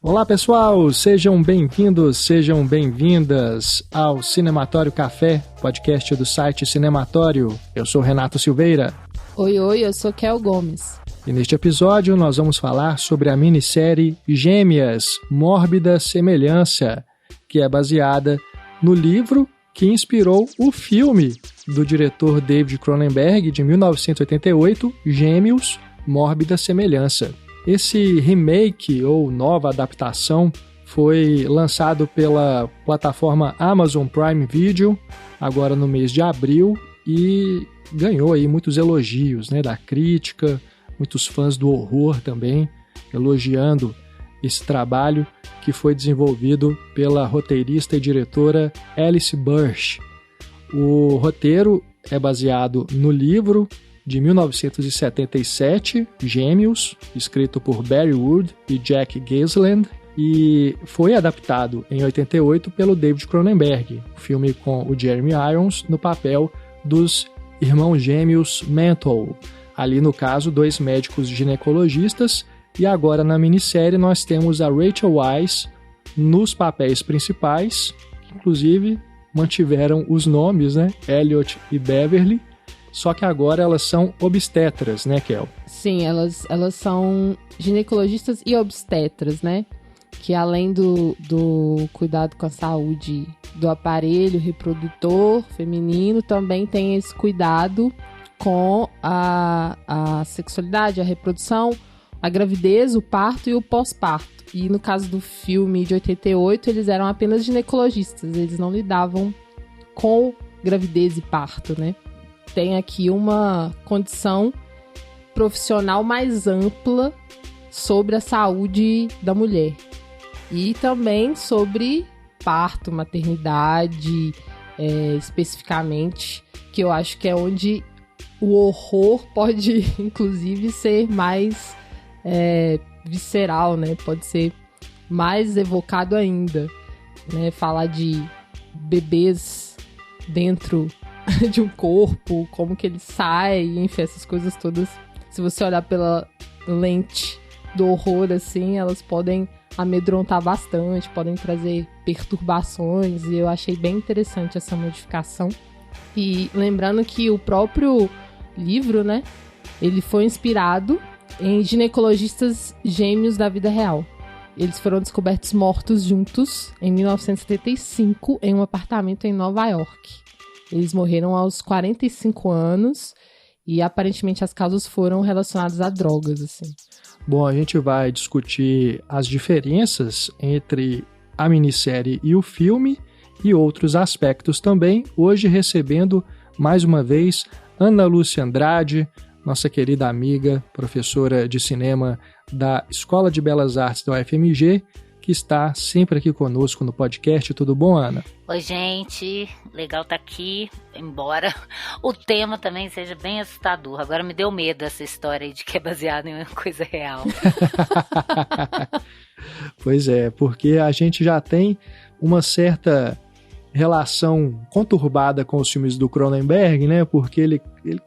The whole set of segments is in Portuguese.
Olá pessoal, sejam bem-vindos, sejam bem-vindas ao Cinematório Café, podcast do site Cinematório. Eu sou Renato Silveira. Oi, eu sou Kel Gomes. E neste episódio nós vamos falar sobre a minissérie Gêmeas, Mórbida Semelhança, que é baseada no livro que inspirou o filme do diretor David Cronenberg de 1988, Gêmeos, Mórbida Semelhança. Esse remake ou nova adaptação foi lançado pela plataforma Amazon Prime Video, agora no mês de abril, e ganhou aí muitos elogios, né, da crítica, muitos fãs do horror também, elogiando esse trabalho que foi desenvolvido pela roteirista e diretora Alice Burch. O roteiro é baseado no livro de 1977, Gêmeos, escrito por Barry Wood e Jack Gilsland, e foi adaptado em 88 pelo David Cronenberg, o filme com o Jeremy Irons no papel dos irmãos gêmeos Mantle, ali no caso 2 médicos ginecologistas, e agora na minissérie nós temos a Rachel Weisz nos papéis principais, que inclusive mantiveram os nomes, né, Elliot e Beverly, só que agora elas são obstetras, né, Kel? Sim, elas são ginecologistas e obstetras, né? Que além do cuidado com a saúde do aparelho reprodutor feminino, também tem esse cuidado com a sexualidade, a reprodução, a gravidez, o parto e o pós-parto. E no caso do filme de 88, eles eram apenas ginecologistas, eles não lidavam com gravidez e parto, né? Tem aqui uma condição profissional mais ampla sobre a saúde da mulher. E também sobre parto, maternidade, especificamente, que eu acho que é onde o horror pode, inclusive, ser mais visceral, né? Pode ser mais evocado ainda, né? Falar de bebês dentro de um corpo, como que ele sai, enfim, essas coisas todas. Se você olhar pela lente do horror, assim, elas podem amedrontar bastante, podem trazer perturbações, e eu achei bem interessante essa modificação. E lembrando que o próprio livro, né, ele foi inspirado em ginecologistas gêmeos da vida real. Eles foram descobertos mortos juntos em 1975 em um apartamento em Nova York. Eles morreram aos 45 anos e aparentemente as causas foram relacionadas a drogas, assim. Bom, a gente vai discutir as diferenças entre a minissérie e o filme e outros aspectos também, hoje recebendo mais uma vez Ana Lúcia Andrade, nossa querida amiga, professora de cinema da Escola de Belas Artes da UFMG, que está sempre aqui conosco no podcast. Tudo bom, Ana? Oi, gente. Legal estar aqui, embora o tema também seja bem assustador. Agora me deu medo essa história aí de que é baseado em uma coisa real. Pois é, porque a gente já tem uma certa relação conturbada com os filmes do Cronenberg, né? Porque ele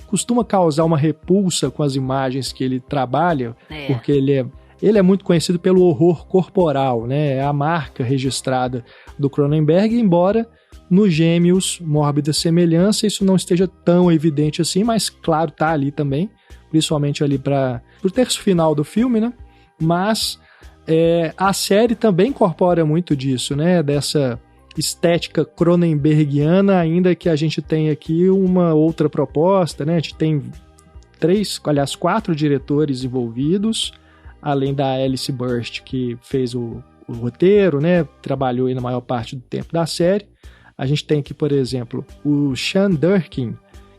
costuma causar uma repulsa com as imagens que ele trabalha, porque ele é muito conhecido pelo horror corporal, né? É a marca registrada do Cronenberg, embora no Gêmeos, Mórbida Semelhança, isso não esteja tão evidente assim, mas claro, tá ali também, principalmente ali para o terço final do filme, né? Mas a série também incorpora muito disso, né? Dessa estética cronenbergiana, ainda que a gente tenha aqui uma outra proposta, né? A gente tem 4 diretores envolvidos, além da Alice Burch, que fez o roteiro, né? Trabalhou aí na maior parte do tempo da série. A gente tem aqui, por exemplo, o Sean Durkin,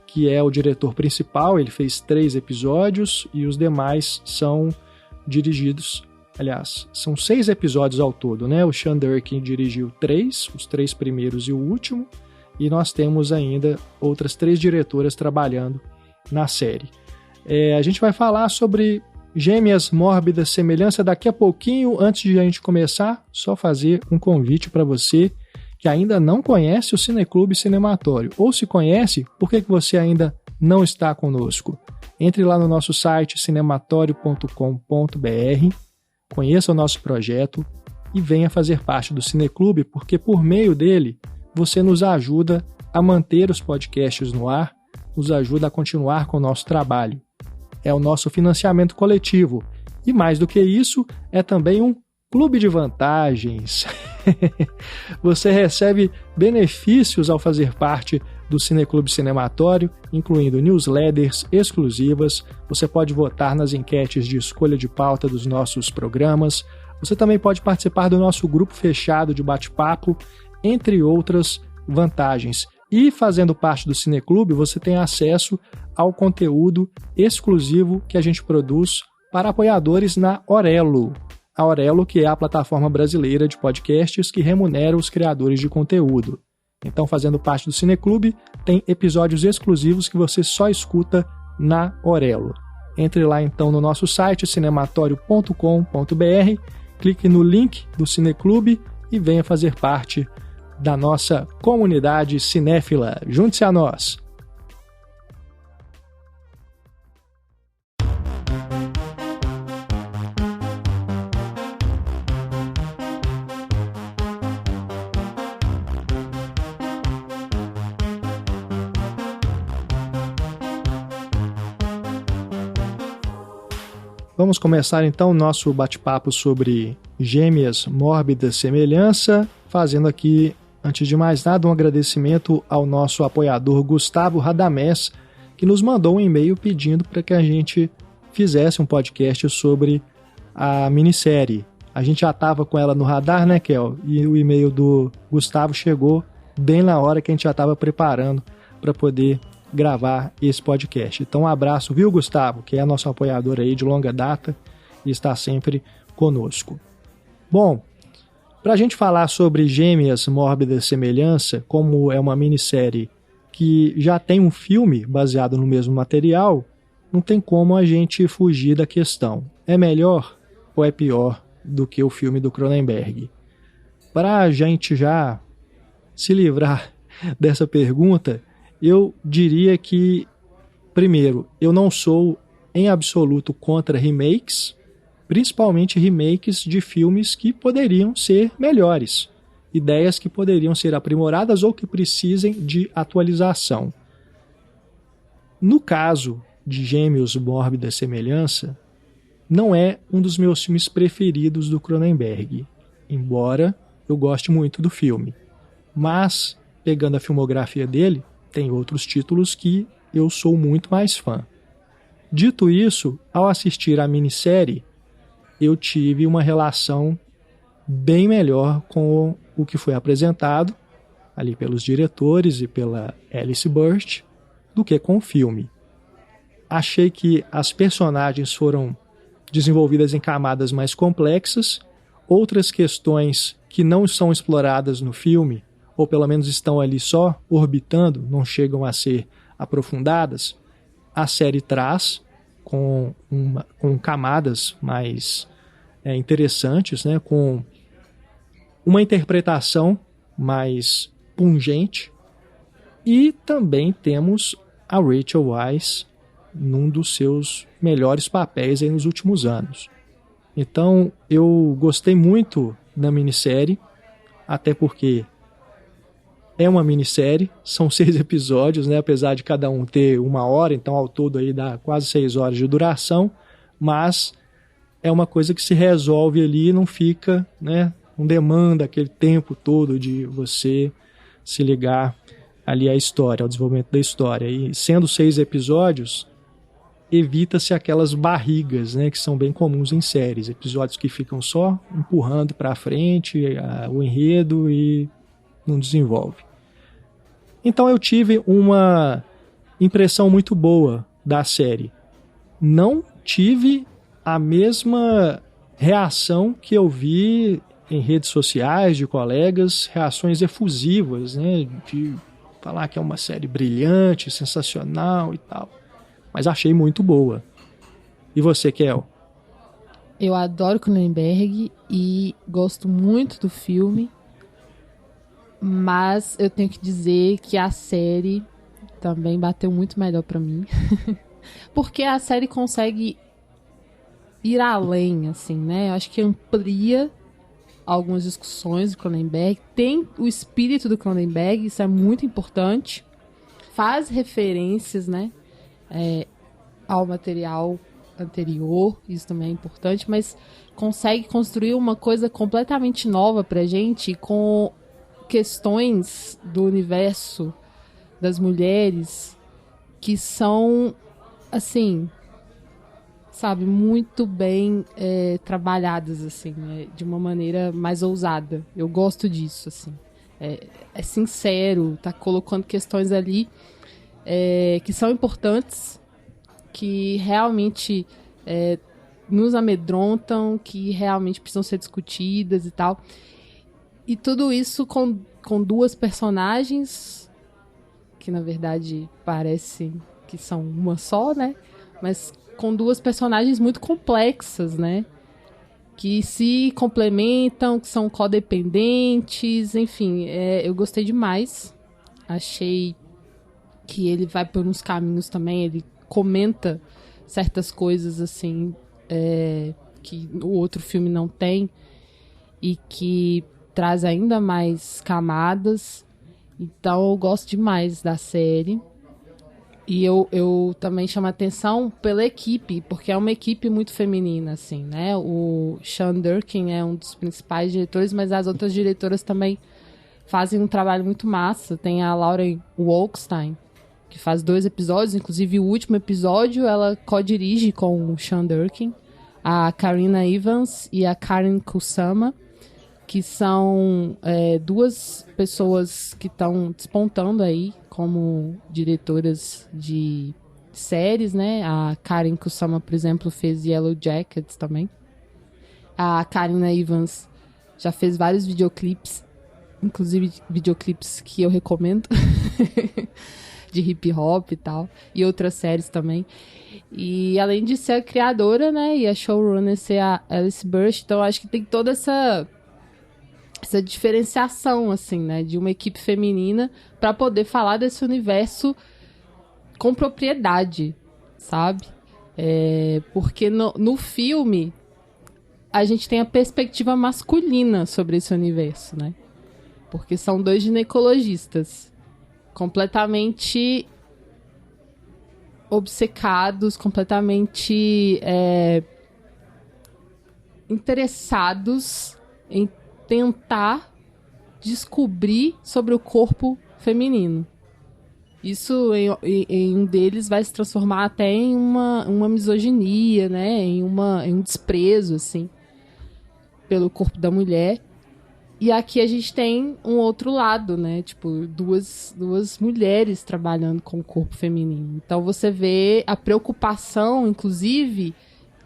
que é o diretor principal, ele fez 3 episódios e os demais são dirigidos, aliás, são 6 episódios ao todo, né? O Sean Durkin dirigiu 3, os 3 primeiros e o último, e nós temos ainda outras 3 diretoras trabalhando na série. A gente vai falar sobre Gêmeas, Mórbida Semelhança daqui a pouquinho. Antes de a gente começar, só fazer um convite para você que ainda não conhece o Cineclube Cinematório, ou se conhece, por que você ainda não está conosco? Entre lá no nosso site cinematório.com.br, conheça o nosso projeto, e venha fazer parte do Cineclube, porque por meio dele você nos ajuda a manter os podcasts no ar, nos ajuda a continuar com o nosso trabalho. É o nosso financiamento coletivo. E mais do que isso, é também um clube de vantagens. Você recebe benefícios ao fazer parte do Cineclube Cinematório, incluindo newsletters exclusivas. Você pode votar nas enquetes de escolha de pauta dos nossos programas. Você também pode participar do nosso grupo fechado de bate-papo, entre outras vantagens. E fazendo parte do Cineclube, você tem acesso ao conteúdo exclusivo que a gente produz para apoiadores na Orelo. A Orelo, que é a plataforma brasileira de podcasts que remunera os criadores de conteúdo. Então, fazendo parte do Cineclube, tem episódios exclusivos que você só escuta na Orelo. Entre lá, então, no nosso site, cinematório.com.br, clique no link do Cineclube e venha fazer parte da nossa comunidade cinéfila. Junte-se a nós! Vamos começar então o nosso bate-papo sobre Gêmeas, Mórbida Semelhança, fazendo aqui, antes de mais nada, um agradecimento ao nosso apoiador Gustavo Radamés, que nos mandou um e-mail pedindo para que a gente fizesse um podcast sobre a minissérie. A gente já estava com ela no radar, né, Kel? E o e-mail do Gustavo chegou bem na hora que a gente já estava preparando para poder gravar esse podcast. Então um abraço, viu, Gustavo, que é nosso apoiador aí de longa data e está sempre conosco. Bom, para a gente falar sobre Gêmeas, Mórbida Semelhança, como é uma minissérie que já tem um filme baseado no mesmo material, não tem como a gente fugir da questão. É melhor ou é pior do que o filme do Cronenberg? Para a gente já se livrar dessa pergunta, eu diria que, primeiro, eu não sou em absoluto contra remakes, principalmente remakes de filmes que poderiam ser melhores, ideias que poderiam ser aprimoradas ou que precisem de atualização. No caso de Gêmeos, Mórbida Semelhança, não é um dos meus filmes preferidos do Cronenberg, embora eu goste muito do filme. Mas, pegando a filmografia dele, tem outros títulos que eu sou muito mais fã. Dito isso, ao assistir a minissérie, eu tive uma relação bem melhor com o que foi apresentado ali pelos diretores e pela Alice Burst do que com o filme. Achei que as personagens foram desenvolvidas em camadas mais complexas, outras questões que não são exploradas no filme, ou pelo menos estão ali só orbitando, não chegam a ser aprofundadas, a série traz com camadas mais interessantes, né, com uma interpretação mais pungente, e também temos a Rachel Weisz num dos seus melhores papéis aí nos últimos anos. Então eu gostei muito da minissérie, até porque é uma minissérie, são 6 episódios, né? Apesar de cada um ter 1 hora, então ao todo aí dá quase 6 horas de duração, mas é uma coisa que se resolve ali e não fica, né? Não demanda aquele tempo todo de você se ligar ali à história, ao desenvolvimento da história. E sendo 6 episódios, evita-se aquelas barrigas, né? Que são bem comuns em séries, episódios que ficam só empurrando para frente o enredo e não desenvolve. Então eu tive uma impressão muito boa da série. Não tive a mesma reação que eu vi em redes sociais de colegas, reações efusivas, né, de falar que é uma série brilhante, sensacional e tal. Mas achei muito boa. E você, Kel? Eu adoro Cronenberg e gosto muito do filme. Mas eu tenho que dizer que a série também bateu muito melhor pra mim. Porque a série consegue ir além, assim, né? Eu acho que amplia algumas discussões do Cronenberg, tem o espírito do Cronenberg, isso é muito importante, faz referências, né, ao material anterior, isso também é importante, mas consegue construir uma coisa completamente nova pra gente, com questões do universo das mulheres que são, assim, sabe, muito bem trabalhadas, assim, de uma maneira mais ousada. Eu gosto disso, assim. É sincero, tá colocando questões ali que são importantes, que realmente nos amedrontam, que realmente precisam ser discutidas e tal. E tudo isso com duas personagens, que na verdade parecem que são uma só, né? Mas com duas personagens muito complexas, né? Que se complementam, que são codependentes, enfim, eu gostei demais. Achei que ele vai por uns caminhos também, ele comenta certas coisas, assim, que o outro filme não tem, e que traz ainda mais camadas. Então eu gosto demais da série. E eu também chamo a atenção pela equipe, porque é uma equipe muito feminina, assim, né? O Sean Durkin é um dos principais diretores, mas as outras diretoras também fazem um trabalho muito massa. Tem a Lauren Wolkstein, que faz 2 episódios, inclusive o último episódio ela co-dirige com o Sean Durkin. A Karina Evans e a Karen Kusama, que são 2 pessoas que estão despontando aí como diretoras de séries, né? A Karen Kusama, por exemplo, fez Yellow Jackets também. A Karina Evans já fez vários videoclipes, inclusive videoclipes que eu recomendo, de hip hop e tal, e outras séries também. E além de ser a criadora, né, e a showrunner ser a Alice Burch, então acho que tem toda essa diferenciação, assim, né, de uma equipe feminina para poder falar desse universo com propriedade, sabe? Porque no filme a gente tem a perspectiva masculina sobre esse universo, né? Porque são 2 ginecologistas completamente obcecados, completamente interessados em tentar descobrir sobre o corpo feminino. Isso em um deles vai se transformar até em uma misoginia, né? Em um desprezo, assim, pelo corpo da mulher. E aqui a gente tem um outro lado, né? Tipo, duas mulheres trabalhando com o corpo feminino. Então você vê a preocupação, inclusive,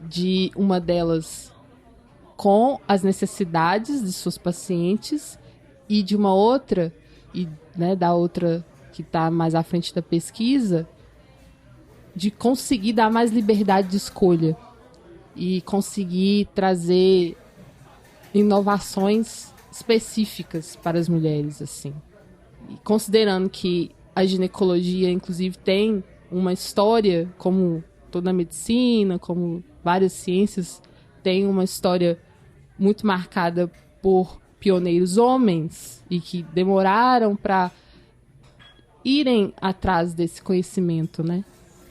de uma delas com as necessidades de suas pacientes, e de uma outra, e, né, da outra que está mais à frente da pesquisa, de conseguir dar mais liberdade de escolha e conseguir trazer inovações específicas para as mulheres, assim. E considerando que a ginecologia, inclusive, tem uma história, como toda a medicina, como várias ciências, tem uma história muito marcada por pioneiros homens e que demoraram para irem atrás desse conhecimento, né?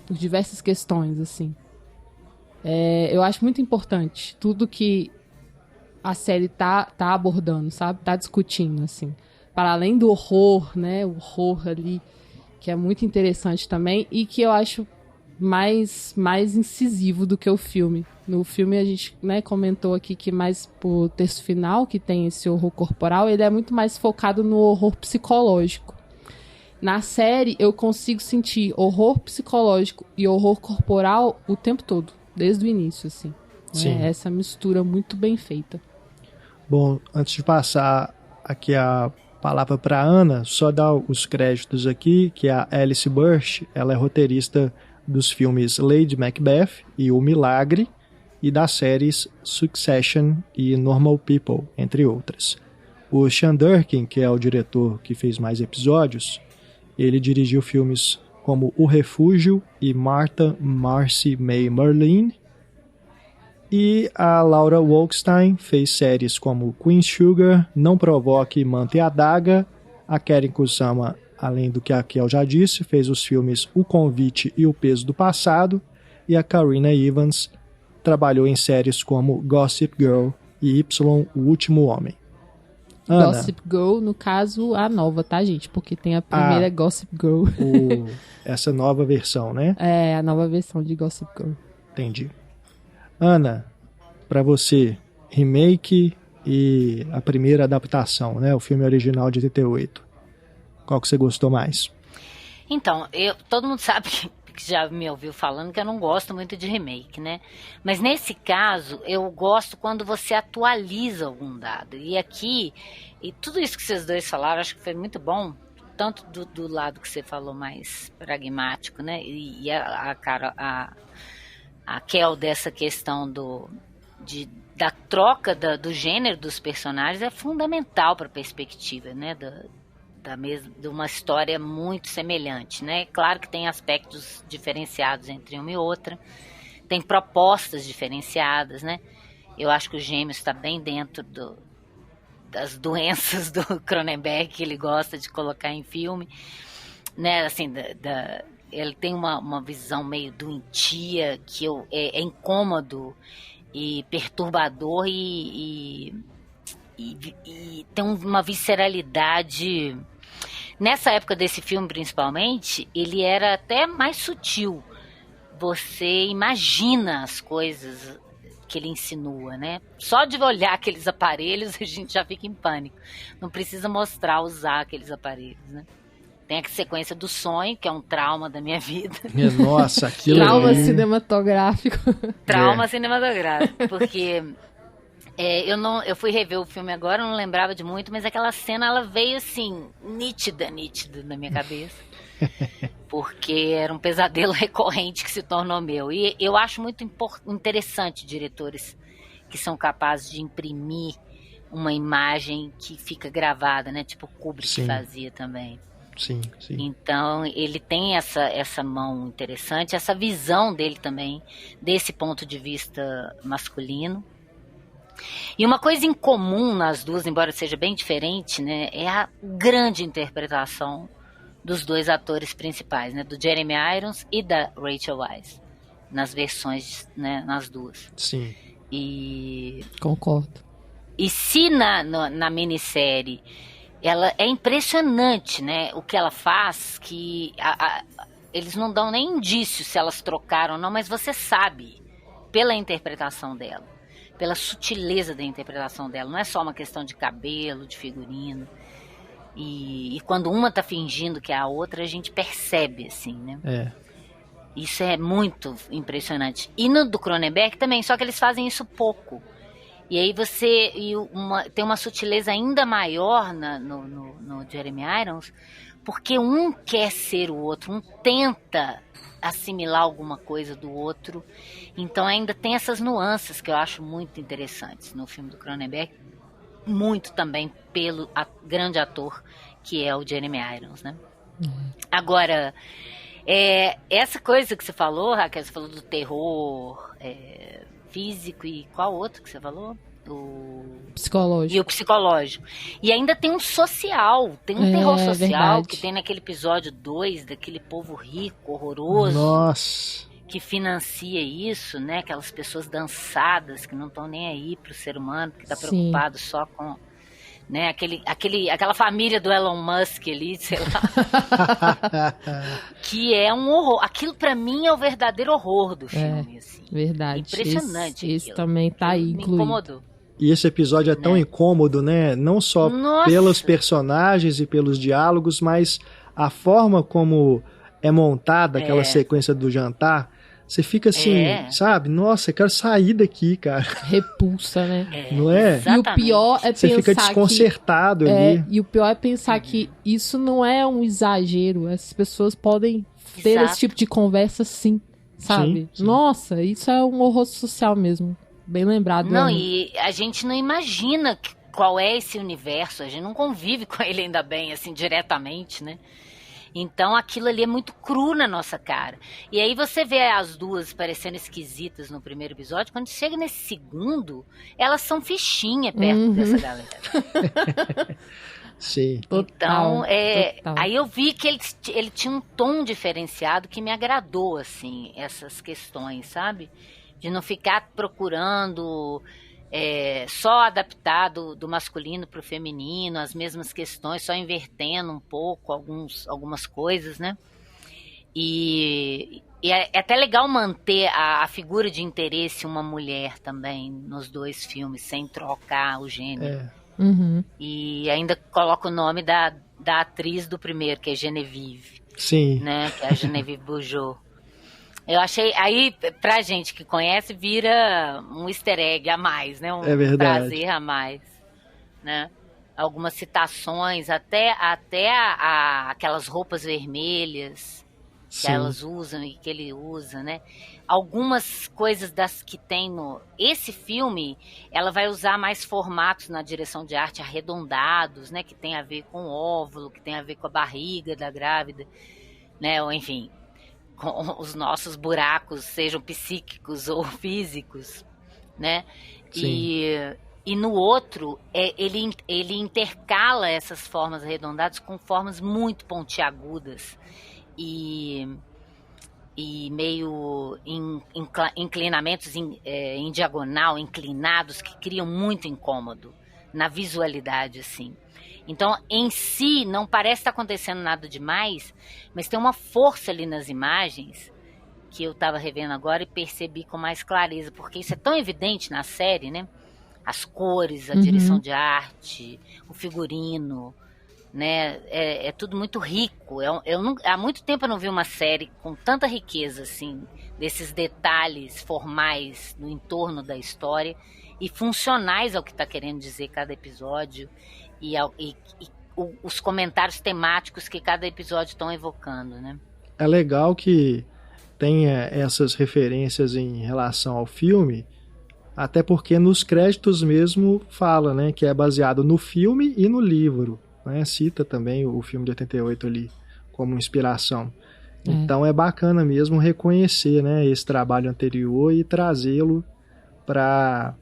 Por diversas questões, assim. Eu acho muito importante tudo que a série tá abordando, sabe? Tá discutindo, assim. Para além do horror, né? O horror ali, que é muito interessante também e que eu acho mais incisivo do que o filme. No filme a gente, né, comentou aqui que mais pro texto final, que tem esse horror corporal, ele é muito mais focado no horror psicológico. Na série eu consigo sentir horror psicológico e horror corporal o tempo todo, desde o início, assim. Né? Essa mistura muito bem feita. Bom, antes de passar aqui a palavra para Ana, só dar os créditos aqui, que a Alice Burch, ela é roteirista dos filmes Lady Macbeth e O Milagre, e das séries Succession e Normal People, entre outras. O Sean Durkin, que é o diretor que fez mais episódios, ele dirigiu filmes como O Refúgio e Martha Marcy May Merlin, E a Laura Wolkstein fez séries como Queen Sugar, Não Provoque, Mante a Daga. A Karen Kusama, além do que a Kel já disse, fez os filmes O Convite e O Peso do Passado. E a Karina Evans trabalhou em séries como Gossip Girl e Y, O Último Homem. Ana, Gossip Girl, no caso, a nova, tá, gente? Porque tem a primeira Gossip Girl. Essa nova versão, né? É, a nova versão de Gossip Girl. Entendi. Ana, pra você, remake e a primeira adaptação, né? O filme original de 88. Qual que você gostou mais? Então, todo mundo sabe que já me ouviu falando que eu não gosto muito de remake, né? Mas nesse caso, eu gosto quando você atualiza algum dado. E aqui, e tudo isso que vocês dois falaram, acho que foi muito bom, tanto do lado que você falou mais pragmático, né? E a Kel dessa questão da troca do gênero dos personagens é fundamental para a perspectiva, né? De uma história muito semelhante, né? Claro que tem aspectos diferenciados entre uma e outra, tem propostas diferenciadas, né? Eu acho que o Gêmeos está bem dentro das doenças do Cronenberg que ele gosta de colocar em filme, né? Assim, ele tem uma visão meio doentia que é incômodo e perturbador e tem uma visceralidade. Nessa época desse filme, principalmente, ele era até mais sutil. Você imagina as coisas que ele insinua, né? Só de olhar aqueles aparelhos, a gente já fica em pânico. Não precisa usar aqueles aparelhos, né? Tem a sequência do sonho, que é um trauma da minha vida. Nossa, aquilo Trauma cinematográfico. Trauma cinematográfico, porque... eu fui rever o filme agora, eu não lembrava de muito, mas aquela cena ela veio assim, nítida na minha cabeça. Porque era um pesadelo recorrente que se tornou meu. E eu acho muito interessante diretores que são capazes de imprimir uma imagem que fica gravada, né? Tipo o Kubrick fazia também. Sim. Então ele tem essa mão interessante, essa visão dele também, desse ponto de vista masculino. E uma coisa em comum nas duas, embora seja bem diferente, né, é a grande interpretação dos dois atores principais, né, do Jeremy Irons e da Rachel Weisz, nas versões, né, nas duas. Sim. Concordo. E se na minissérie ela é impressionante, né, o que ela faz, que eles não dão nem indício se elas trocaram ou não, mas você sabe pela interpretação dela, pela sutileza da interpretação dela. Não é só uma questão de cabelo, de figurino. E quando uma tá fingindo que é a outra, a gente percebe, assim, né? Isso é muito impressionante. E no do Cronenberg também, só que eles fazem isso pouco. E aí tem uma sutileza ainda maior no Jeremy Irons, porque um quer ser o outro, um tenta assimilar alguma coisa do outro. Então ainda tem essas nuances que eu acho muito interessantes no filme do Cronenberg, muito também pelo grande ator que é o Jeremy Irons, né? Agora, essa coisa que você falou, Raquel, você falou do terror físico e qual outro que você falou? Psicológico. E o psicológico. E ainda tem um social, tem um terror social, verdade, que tem naquele episódio 2, daquele povo rico, horroroso. Nossa. Que financia isso, né? Aquelas pessoas dançadas que não estão nem aí pro ser humano, que tá preocupado só com, né? Aquela família do Elon Musk ali, sei lá. Que é um horror. Aquilo pra mim é o verdadeiro horror do filme, assim. Verdade. Impressionante. Esse também tá aí incluído. Me incomodou. E esse episódio é tão incômodo, né? Não só pelos personagens e pelos diálogos, mas a forma como é montada aquela sequência do jantar. Você fica assim, sabe? Nossa, eu quero sair daqui, cara. Repulsa, né? Não é? Exatamente. E o pior é você fica desconcertado ali. E o pior é pensar que isso não é um exagero. Essas pessoas podem ter esse tipo de conversa sim, sabe? Sim. Nossa, isso é um horror social mesmo. Bem lembrado. Não, e a gente não imagina qual é esse universo. A gente não convive com ele ainda bem, assim, diretamente, né? Então aquilo ali é muito cru na nossa cara. E aí você vê as duas parecendo esquisitas no primeiro episódio, quando chega nesse segundo, elas são fichinha perto dessa galera. Sim. Então, aí eu vi que ele tinha um tom diferenciado que me agradou, assim, essas questões, sabe? De não ficar procurando só adaptar do masculino para o feminino, as mesmas questões, só invertendo um pouco algumas coisas, né? E é até legal manter a figura de interesse uma mulher também nos dois filmes, sem trocar o gênero. E ainda coloca o nome da atriz do primeiro, que é Genevieve. Sim. Né? Que é a Genevieve Bujold. Eu achei, aí pra gente que conhece, vira um easter egg a mais, né? Um prazer a mais, né? Algumas citações, até aquelas roupas vermelhas que elas usam e que ele usa, né? Algumas coisas das que tem esse filme, ela vai usar mais formatos na direção de arte arredondados, né? Que tem a ver com o óvulo, que tem a ver com a barriga da grávida, né? Ou enfim, com os nossos buracos, sejam psíquicos ou físicos, né? E no outro, ele intercala essas formas arredondadas com formas muito pontiagudas e meio inclinamentos em diagonal, inclinados, que criam muito incômodo na visualidade, assim. Então, em si, não parece estar acontecendo nada demais, mas tem uma força ali nas imagens que eu estava revendo agora e percebi com mais clareza, porque isso é tão evidente na série, né? As cores, a direção de arte, o figurino, né? É tudo muito rico. Há muito tempo eu não vi uma série com tanta riqueza, assim, desses detalhes formais no entorno da história e funcionais ao que está querendo dizer cada episódio e os comentários temáticos que cada episódio estão evocando, né? É legal que tenha essas referências em relação ao filme, até porque nos créditos mesmo fala, né, que é baseado no filme e no livro, né? Cita também o filme de 88 ali como inspiração. Então é bacana mesmo reconhecer, né, esse trabalho anterior e trazê-lo para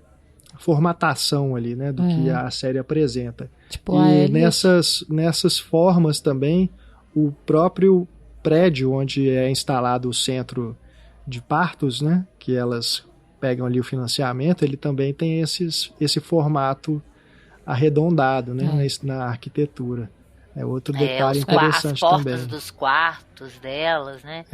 formatação ali, né, do que a série apresenta. Tipo, e nessas formas também, o próprio prédio onde é instalado o centro de partos, né, que elas pegam ali o financiamento, ele também tem esse formato arredondado, né, na arquitetura. É outro detalhe interessante também. As portas dos quartos delas, né?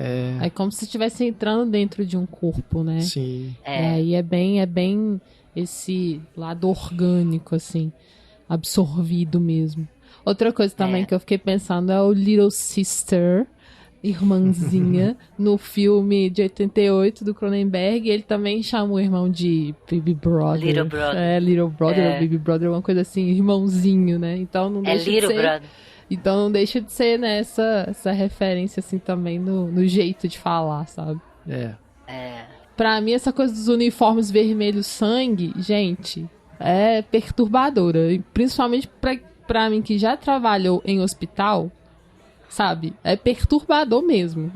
É como se estivesse entrando dentro de um corpo, né? Sim. E é bem esse lado orgânico, assim, absorvido mesmo. Outra coisa também que eu fiquei pensando é o Little Sister, irmãzinha, no filme de 88 do Cronenberg. Ele também chama o irmão de Baby Brother. Little Brother. Little Brother ou Baby Brother, uma coisa assim, irmãozinho, né? Então não deixa de ser... Brother. Então não deixa de ser, né, essa referência, assim, também no jeito de falar, sabe? Pra mim, essa coisa dos uniformes vermelhos sangue, gente, é perturbadora. E principalmente pra mim, que já trabalhou em hospital, sabe? É perturbador mesmo.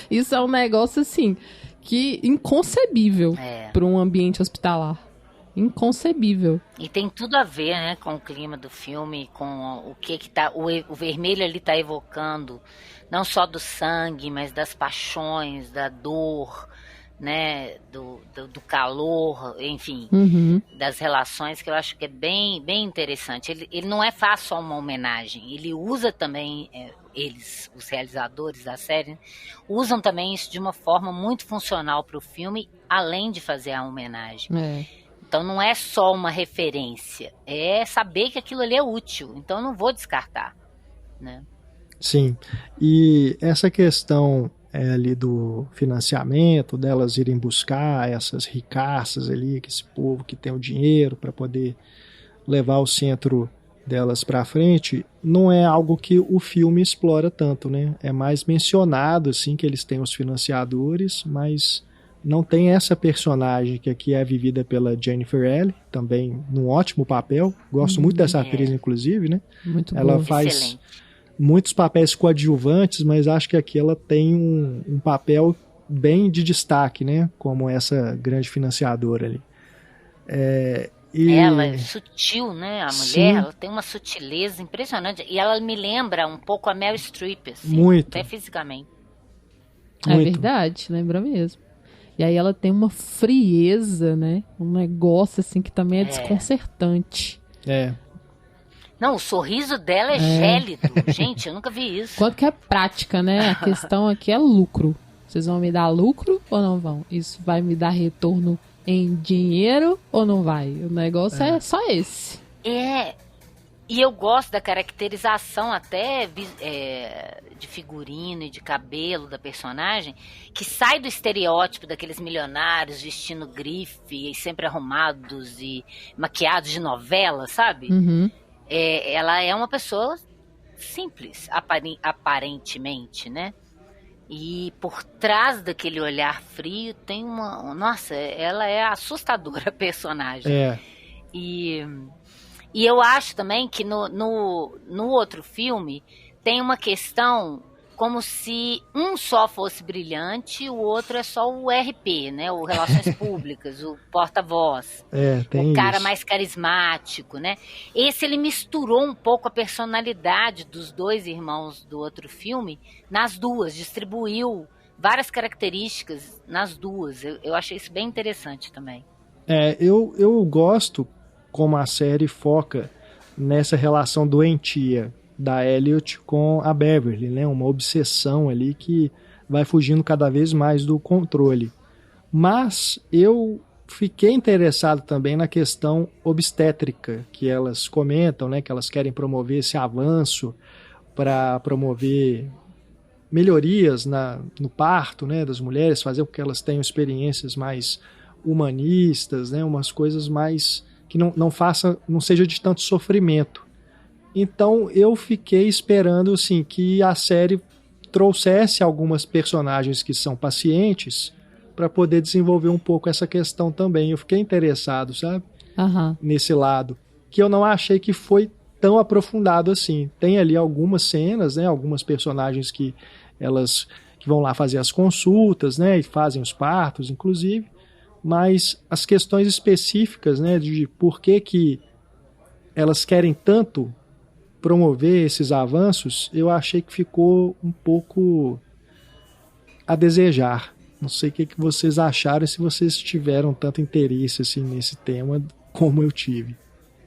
Isso é um negócio, assim, que inconcebível pra um ambiente hospitalar. Inconcebível. E tem tudo a ver, né, com o clima do filme, com o que tá... O vermelho ali tá evocando, não só do sangue, mas das paixões, da dor, né, do calor, enfim, das relações, que eu acho que é bem, bem interessante. Ele não é fácil só uma homenagem, ele usa também, eles, os realizadores da série, usam também isso de uma forma muito funcional para o filme, além de fazer a homenagem. Então não é só uma referência, é saber que aquilo ali é útil, então eu não vou descartar, né? Sim, e essa questão ali do financiamento, delas irem buscar essas ricaças ali, esse povo que tem o dinheiro para poder levar o centro delas para frente, não é algo que o filme explora tanto, né? É mais mencionado, assim, que eles têm os financiadores, mas não tem essa personagem que aqui é vivida pela Jennifer Ehle, também num ótimo papel. Gosto muito dessa atriz, inclusive, né? Muito ela boa. faz Excelente. muitos papéis coadjuvantes, mas acho que aqui ela tem um papel bem de destaque, né? Como essa grande financiadora ali. Ela é sutil, né? A mulher, Sim. Ela tem uma sutileza impressionante. E ela me lembra um pouco a Meryl Streep, assim, Muito. até fisicamente. É verdade, lembra mesmo. E aí ela tem uma frieza, né? Um negócio assim que também é desconcertante. Não, o sorriso dela é gélido. Gente, eu nunca vi isso. Quanto que é prática, né? A questão aqui é lucro. Vocês vão me dar lucro ou não vão? Isso vai me dar retorno em dinheiro ou não vai? O negócio é só esse. E eu gosto da caracterização até de figurino e de cabelo da personagem, que sai do estereótipo daqueles milionários vestindo grife e sempre arrumados e maquiados de novela, sabe? Uhum. Ela é uma pessoa simples, aparentemente, né? E por trás daquele olhar frio tem Nossa, ela é assustadora a personagem. E eu acho também que no outro filme tem uma questão como se um só fosse brilhante e o outro é só o RP, né? O Relações Públicas, o porta-voz. Tem o cara isso. mais carismático, né? Esse ele misturou um pouco a personalidade dos dois irmãos do outro filme nas duas, distribuiu várias características nas duas. Eu achei isso bem interessante também. Eu gosto como a série foca nessa relação doentia da Elliot com a Beverly, né? Uma obsessão ali que vai fugindo cada vez mais do controle. Mas eu fiquei interessado também na questão obstétrica que elas comentam, né? Que elas querem promover esse avanço para promover melhorias no parto, né? Das mulheres, fazer com que elas tenham experiências mais humanistas, né? Umas coisas mais que não seja de tanto sofrimento. Então eu fiquei esperando assim, que a série trouxesse algumas personagens que são pacientes para poder desenvolver um pouco essa questão também. Eu fiquei interessado, sabe? Nesse lado, que eu não achei que foi tão aprofundado assim. Tem ali algumas cenas, né? Algumas personagens que vão lá fazer as consultas, né? E fazem os partos, inclusive. Mas as questões específicas, né, de por que elas querem tanto promover esses avanços, eu achei que ficou um pouco a desejar. Não sei o que vocês acharam, se vocês tiveram tanto interesse assim, nesse tema como eu tive.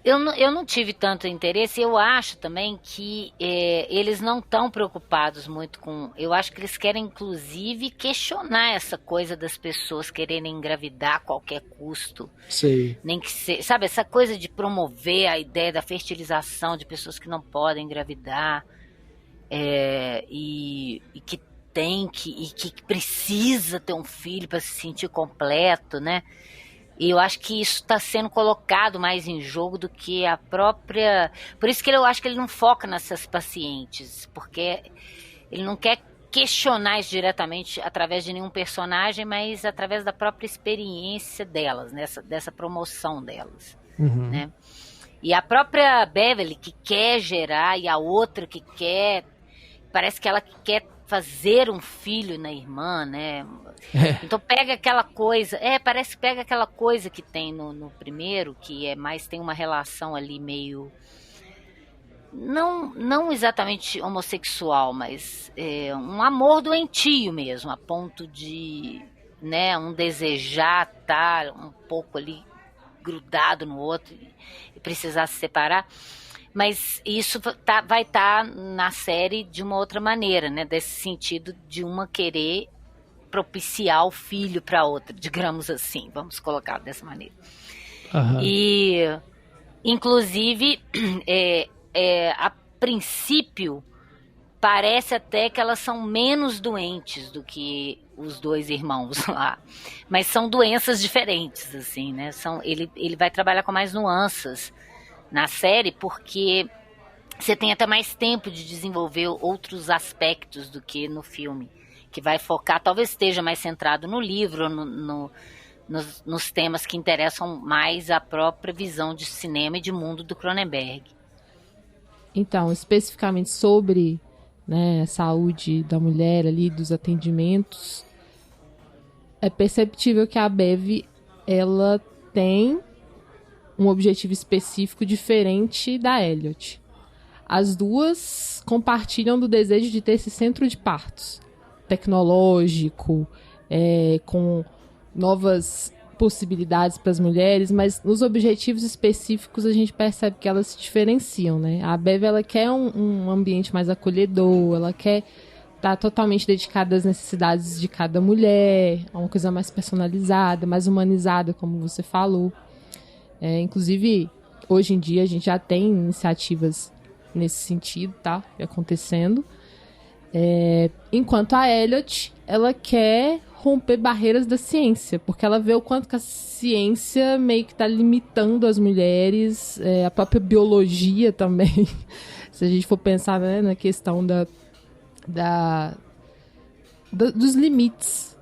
Eu não tive tanto interesse. Eu acho também que eles não estão preocupados muito com... Eu acho que eles querem, inclusive, questionar essa coisa das pessoas quererem engravidar a qualquer custo. Sei. Nem que sabe, essa coisa de promover a ideia da fertilização de pessoas que não podem engravidar e que precisa ter um filho para se sentir completo, né? E eu acho que isso está sendo colocado mais em jogo do que a própria... Por isso que eu acho que ele não foca nessas pacientes, porque ele não quer questionar isso diretamente através de nenhum personagem, mas através da própria experiência delas, dessa promoção delas. Né? E a própria Beverly, que quer gerar, e a outra que quer... Parece que ela quer fazer um filho na irmã, né? Então pega aquela coisa, parece que pega aquela coisa que tem no primeiro, que tem uma relação ali meio, não exatamente homossexual, mas um amor doentio mesmo, a ponto de, né, um desejar estar um pouco ali grudado no outro e precisar se separar. Mas isso vai estar na série de uma outra maneira, né? Desse sentido de uma querer propiciar o filho para outra, digamos assim, vamos colocar dessa maneira. E, inclusive, a princípio, parece até que elas são menos doentes do que os dois irmãos lá, mas são doenças diferentes, assim, né? Ele vai trabalhar com mais nuances na série, porque você tem até mais tempo de desenvolver outros aspectos do que no filme, que vai focar, talvez esteja mais centrado no livro, nos temas que interessam mais a própria visão de cinema e de mundo do Cronenberg. Então, especificamente sobre, né, a saúde da mulher ali, dos atendimentos, é perceptível que a Bev, ela tem um objetivo específico diferente da Elliot. As duas compartilham do desejo de ter esse centro de partos tecnológico, com novas possibilidades para as mulheres, mas nos objetivos específicos a gente percebe que elas se diferenciam, né? A Bev, ela quer um ambiente mais acolhedor, ela quer estar totalmente dedicada às necessidades de cada mulher, a uma coisa mais personalizada, mais humanizada, como você falou. Inclusive, hoje em dia a gente já tem iniciativas nesse sentido, tá? Acontecendo. Enquanto a Elliot, ela quer romper barreiras da ciência, porque ela vê o quanto que a ciência meio que está limitando as mulheres, a própria biologia também. Se a gente for pensar, né, na questão dos limites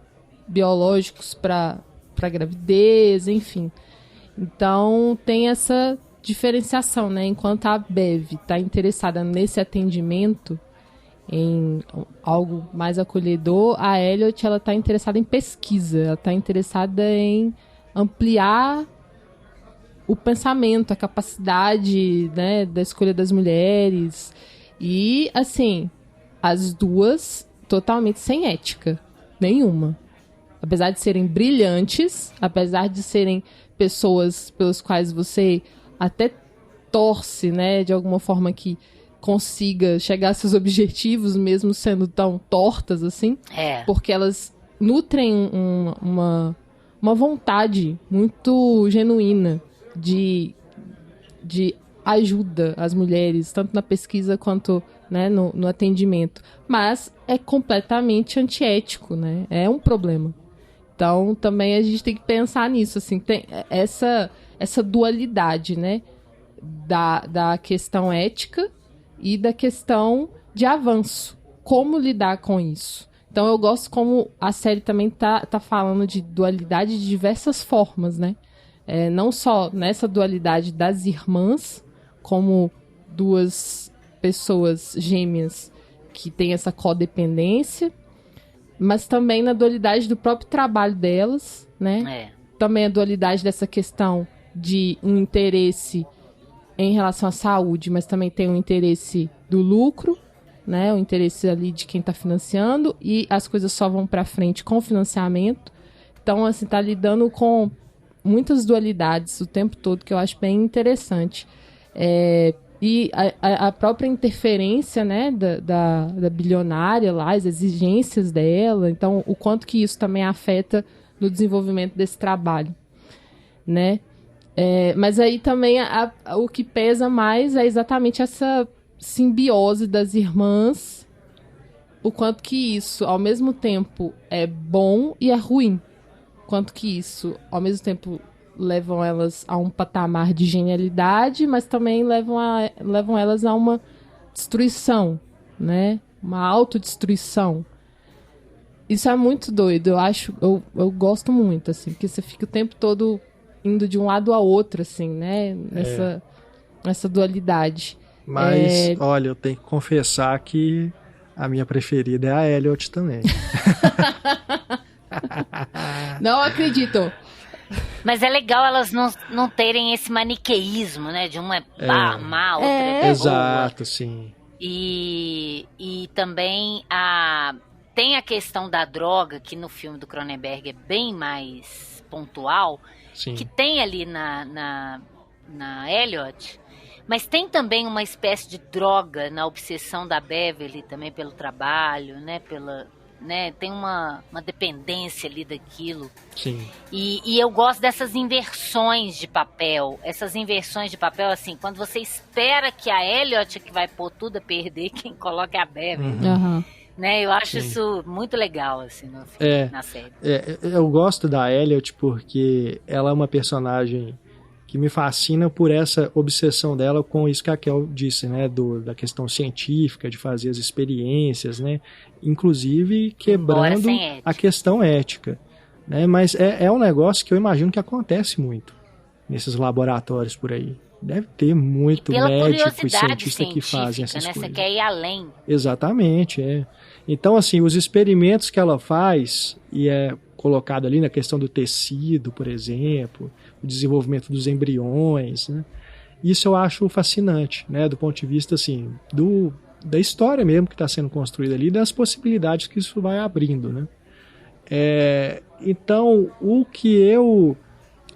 biológicos para gravidez, enfim. Então tem essa diferenciação, né? Enquanto a Bev está interessada nesse atendimento, em algo mais acolhedor, a Elliot, ela está interessada em pesquisa, ela está interessada em ampliar o pensamento, a capacidade, né, da escolha das mulheres. E, assim, as duas totalmente sem ética nenhuma. Apesar de serem brilhantes, apesar de serem pessoas pelas quais você até torce, né, de alguma forma que consiga chegar a seus objetivos, mesmo sendo tão tortas assim, porque elas nutrem uma vontade muito genuína de ajuda às mulheres, tanto na pesquisa quanto, né, no atendimento. Mas é completamente antiético, né? É um problema. Então, também a gente tem que pensar nisso, assim, tem essa dualidade, né, da questão ética e da questão de avanço. Como lidar com isso? Então eu gosto como a série também tá falando de dualidade de diversas formas, né? Não só nessa dualidade das irmãs, como duas pessoas gêmeas que têm essa codependência, mas também na dualidade do próprio trabalho delas, né? Também a dualidade dessa questão de um interesse em relação à saúde, mas também tem o interesse do lucro, né? O interesse ali de quem está financiando, e as coisas só vão para frente com o financiamento. Então, assim, tá lidando com muitas dualidades o tempo todo, que eu acho bem interessante. E a própria interferência, né, da bilionária lá, as exigências dela, então o quanto que isso também afeta no desenvolvimento desse trabalho, né? Mas aí também o que pesa mais é exatamente essa simbiose das irmãs, o quanto que isso, ao mesmo tempo, é bom e é ruim. Quanto que isso, ao mesmo tempo, levam elas a um patamar de genialidade, mas também levam elas a uma destruição, né? Uma autodestruição. Isso é muito doido, eu gosto muito, assim, porque você fica o tempo todo indo de um lado a outro, assim, né? Nessa dualidade. Mas, olha, eu tenho que confessar que a minha preferida é a Elliot também. Não acredito. Mas é legal elas não terem esse maniqueísmo, né? De uma má, outra é boa. Exato, sim. E também tem a questão da droga, que no filme do Cronenberg é bem mais pontual, sim, que tem ali na Elliot, mas tem também uma espécie de droga na obsessão da Beverly também pelo trabalho, né? Tem uma dependência ali daquilo. Sim. E eu gosto dessas inversões de papel. Essas inversões de papel, assim, quando você espera que a Elliot é que vai pôr tudo a perder, quem coloca é a Beverly. Uhum. Né? Eu acho isso muito legal, assim, no filme, na série. Eu gosto da Elliot porque ela é uma personagem que me fascina por essa obsessão dela com isso que a Kel disse, né, da questão científica, de fazer as experiências, né, inclusive quebrando a questão ética, né, mas é um negócio que eu imagino que acontece muito nesses laboratórios por aí. Deve ter muito pela médico e curiosidade cientista que fazem essas né? coisas. Você quer ir além. Exatamente, é. Então, assim, os experimentos que ela faz, e é colocado ali na questão do tecido, por exemplo, o desenvolvimento dos embriões, né? Isso eu acho fascinante, né? Do ponto de vista, assim, da história mesmo que está sendo construída ali, das possibilidades que isso vai abrindo, né? Então, o que eu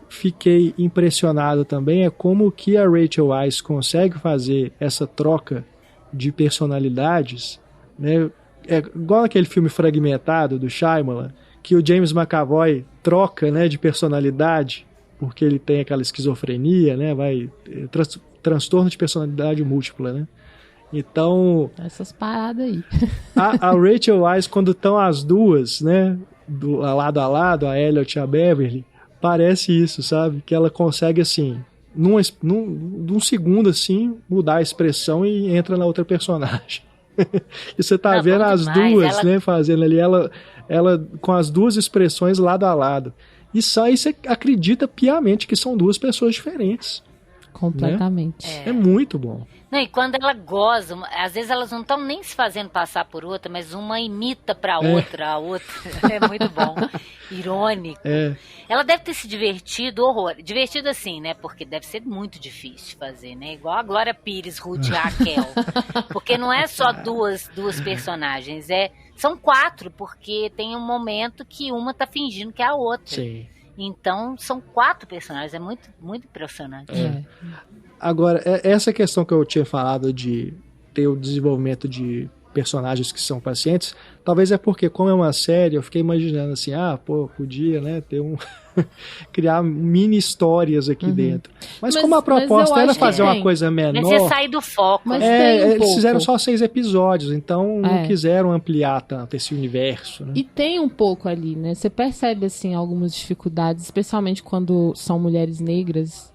fiquei impressionado também é como que a Rachel Weisz consegue fazer essa troca de personalidades, né? É igual aquele filme Fragmentado do Shyamalan, que o James McAvoy troca, né, de personalidade porque ele tem aquela esquizofrenia, né, transtorno de personalidade múltipla, né? Então, essas paradas aí. a Rachel Weisz, quando estão as duas, né, lado a lado, a Elliot e a Beverly, parece isso, sabe? Que ela consegue, assim, num segundo, assim, mudar a expressão e entra na outra personagem. E você tá vendo as duas, né, fazendo ali, ela com as duas expressões lado a lado. E aí você acredita piamente que são duas pessoas diferentes. Completamente. Né? É muito bom. Não, e quando ela goza, às vezes elas não estão nem se fazendo passar por outra, mas uma imita pra outra, a outra. É muito bom. Irônico. Ela deve ter se divertido, horror. Divertido assim, né? Porque deve ser muito difícil fazer, né? Igual a Glória Pires, Ruth e Raquel. Porque não é só duas personagens, são 4, porque tem um momento que uma tá fingindo que é a outra. Sim. Então, são 4 personagens, é muito, muito impressionante. Agora, essa questão que eu tinha falado de ter o desenvolvimento de personagens que são pacientes, talvez é porque, como é uma série, eu fiquei imaginando assim, podia, né, ter criar mini histórias aqui dentro. Mas como a proposta era fazer uma coisa menor... Mas você sai do foco. Mas eles fizeram só 6 episódios, então não quiseram ampliar tanto esse universo. Né? E tem um pouco ali, né? Você percebe, assim, algumas dificuldades, especialmente quando são mulheres negras.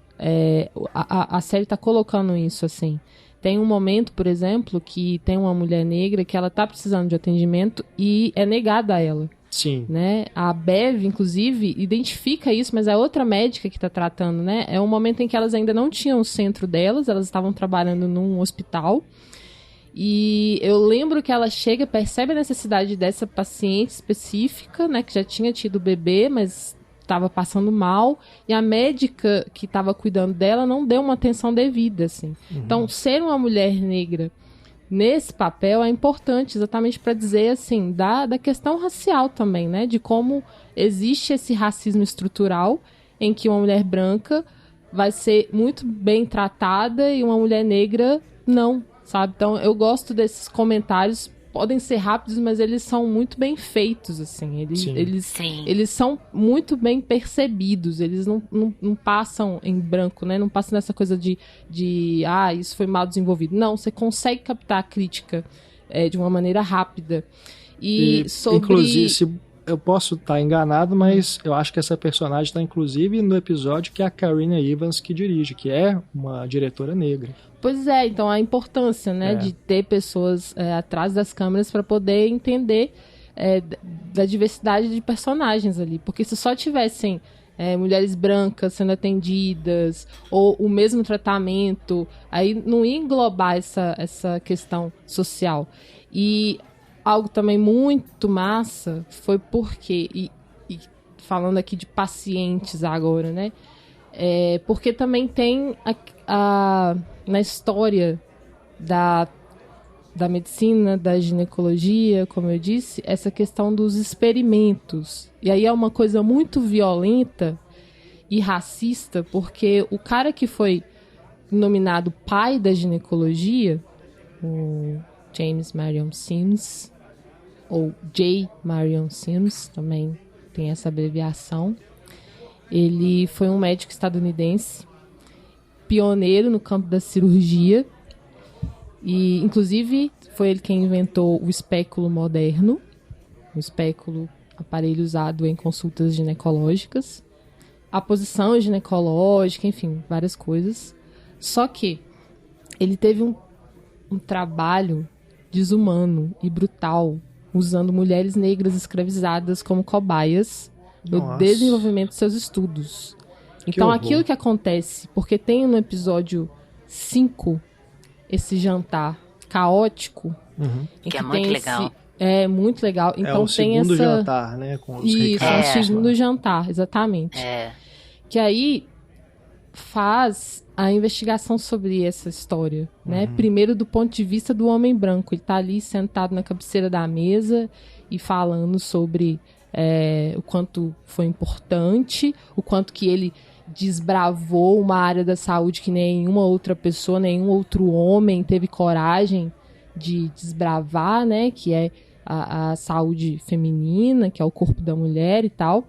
A série tá colocando isso, assim. Tem um momento, por exemplo, que tem uma mulher negra que ela tá precisando de atendimento e é negada a ela. Sim. Né? A Bev, inclusive, identifica isso, mas é outra médica que tá tratando, né? É um momento em que elas ainda não tinham o centro delas, elas estavam trabalhando num hospital. E eu lembro que ela chega, percebe a necessidade dessa paciente específica, né? Que já tinha tido bebê, mas estava passando mal, e a médica que estava cuidando dela não deu uma atenção devida, assim. Então, ser uma mulher negra nesse papel é importante exatamente para dizer, assim, da questão racial também, né? De como existe esse racismo estrutural em que uma mulher branca vai ser muito bem tratada e uma mulher negra não, sabe? Então, eu gosto desses comentários. Podem ser rápidos, mas eles são muito bem feitos, assim. Eles são muito bem percebidos. Eles não passam em branco, né? Não passam nessa coisa de isso foi mal desenvolvido. Não, você consegue captar a crítica de uma maneira rápida. Inclusive, eu posso estar enganado, mas eu acho que essa personagem está, inclusive, no episódio que é a Karina Evans que dirige, que é uma diretora negra. Pois é, então a importância, né, de ter pessoas atrás das câmeras para poder entender da diversidade de personagens ali. Porque se só tivessem mulheres brancas sendo atendidas ou o mesmo tratamento, aí não ia englobar essa questão social. E algo também muito massa foi porque, e falando aqui de pacientes agora, né, porque também tem na história da medicina, da ginecologia, como eu disse, essa questão dos experimentos. E aí é uma coisa muito violenta e racista, porque o cara que foi nominado pai da ginecologia, o James Marion Sims, ou J. Marion Sims, também tem essa abreviação, ele foi um médico estadunidense, pioneiro no campo da cirurgia, e inclusive foi ele quem inventou o espéculo moderno, o espéculo, aparelho usado em consultas ginecológicas, a posição ginecológica, enfim, várias coisas. Só que ele teve um trabalho desumano e brutal, usando mulheres negras escravizadas como cobaias no desenvolvimento de seus estudos. Então, horror. aquilo que acontece, porque tem no episódio 5 esse jantar caótico, Que é muito legal. É muito legal. Então o tem segundo essa... jantar, né? Com os Isso, é o recados, segundo jantar, exatamente. Que aí faz a investigação sobre essa história, né? Primeiro do ponto de vista do homem branco. Ele tá ali sentado na cabeceira da mesa e falando sobre o quanto foi importante, o quanto que ele desbravou uma área da saúde que nenhuma outra pessoa, nenhum outro homem teve coragem de desbravar, né? Que é a saúde feminina, que é o corpo da mulher e tal.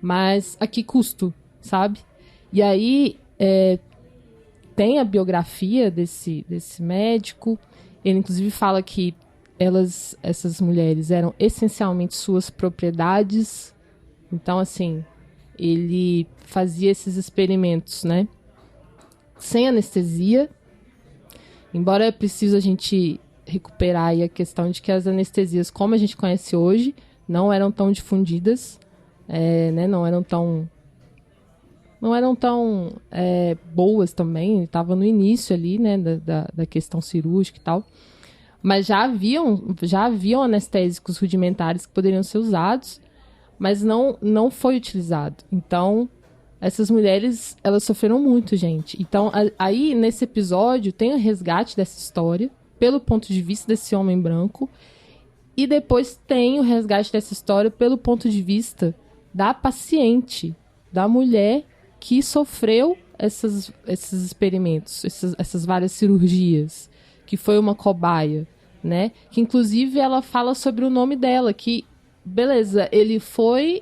Mas a que custo, sabe? E aí tem a biografia desse médico. Ele inclusive fala que essas mulheres eram essencialmente suas propriedades. Então, assim, ele fazia esses experimentos, né? Sem anestesia. Embora é preciso a gente recuperar aí a questão de que as anestesias, como a gente conhece hoje, não eram tão difundidas, né? Não eram tão boas também. Estava no início ali, né? Da questão cirúrgica e tal. Mas já haviam anestésicos rudimentares que poderiam ser usados, mas não foi utilizado. Então, essas mulheres, elas sofreram muito, gente. Então, aí, nesse episódio, tem o resgate dessa história, pelo ponto de vista desse homem branco, e depois tem o resgate dessa história pelo ponto de vista da paciente, da mulher que sofreu esses experimentos, essas várias cirurgias, que foi uma cobaia, né? Que, inclusive, ela fala sobre o nome dela, que, beleza, ele foi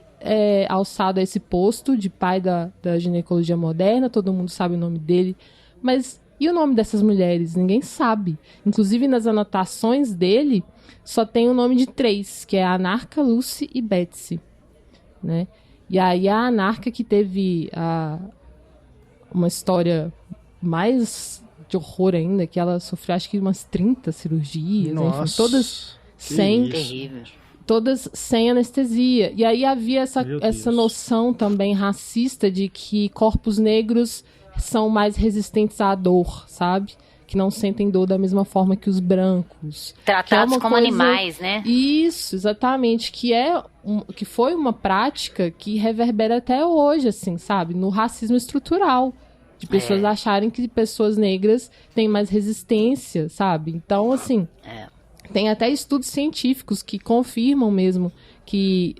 alçado a esse posto de pai da ginecologia moderna, todo mundo sabe o nome dele, mas e o nome dessas mulheres? Ninguém sabe. Inclusive, nas anotações dele, só tem o nome de 3, que é a Anarca, Lucy e Betsy, né? E aí a Anarca que teve uma história mais de horror ainda, que ela sofreu acho que umas 30 cirurgias, Nossa, enfim, todas Terrível. todas sem anestesia. E aí havia essa noção também racista de que corpos negros são mais resistentes à dor, sabe? Que não sentem dor da mesma forma que os brancos. Tratados como animais, né? Isso, exatamente. Que foi uma prática que reverbera até hoje, assim, sabe? No racismo estrutural. De pessoas acharem que pessoas negras têm mais resistência, sabe? Então, assim, tem até estudos científicos que confirmam mesmo que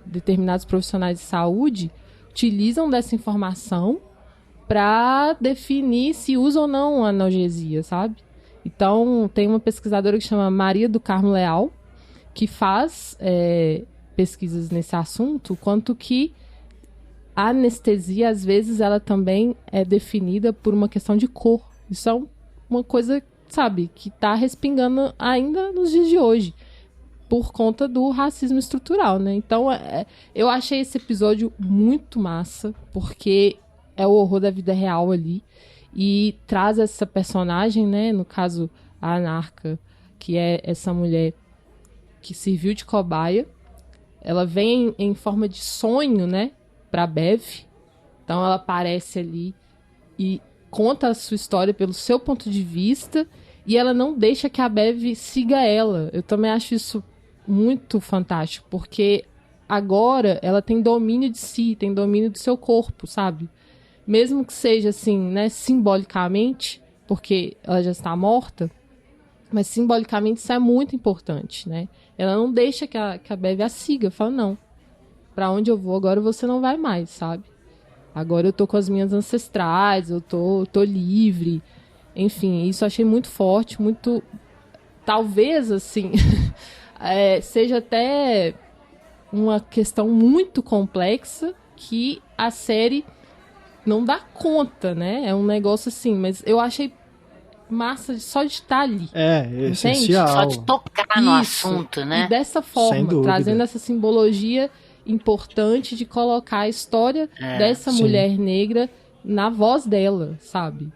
determinados profissionais de saúde utilizam dessa informação para definir se usa ou não analgesia, sabe? Então, tem uma pesquisadora que chama Maria do Carmo Leal, que faz pesquisas nesse assunto, quanto que a anestesia, às vezes, ela também é definida por uma questão de cor. Isso é uma coisa, sabe, que tá respingando ainda nos dias de hoje, por conta do racismo estrutural, né? Então, eu achei esse episódio muito massa, porque é o horror da vida real ali, e traz essa personagem, né? No caso, a Anarca, que é essa mulher que serviu de cobaia. Ela vem em forma de sonho, né? Pra Bev. Então ela aparece ali e conta a sua história pelo seu ponto de vista, e ela não deixa que a Bev siga ela. Eu também acho isso muito fantástico, porque agora ela tem domínio de si, tem domínio do seu corpo, sabe? Mesmo que seja assim, né, simbolicamente, porque ela já está morta, mas simbolicamente isso é muito importante, né? Ela não deixa que a Bev a siga, fala, não, pra onde eu vou agora você não vai mais, sabe? Agora eu tô com as minhas ancestrais, eu tô livre. Enfim, isso eu achei muito forte, muito... Talvez, assim, seja até uma questão muito complexa que a série não dá conta, né? É um negócio assim, mas eu achei massa só de estar ali. Essencial. Só de tocar no assunto, né? E dessa forma, trazendo essa simbologia importante de colocar a história dessa mulher negra na voz dela, sabe?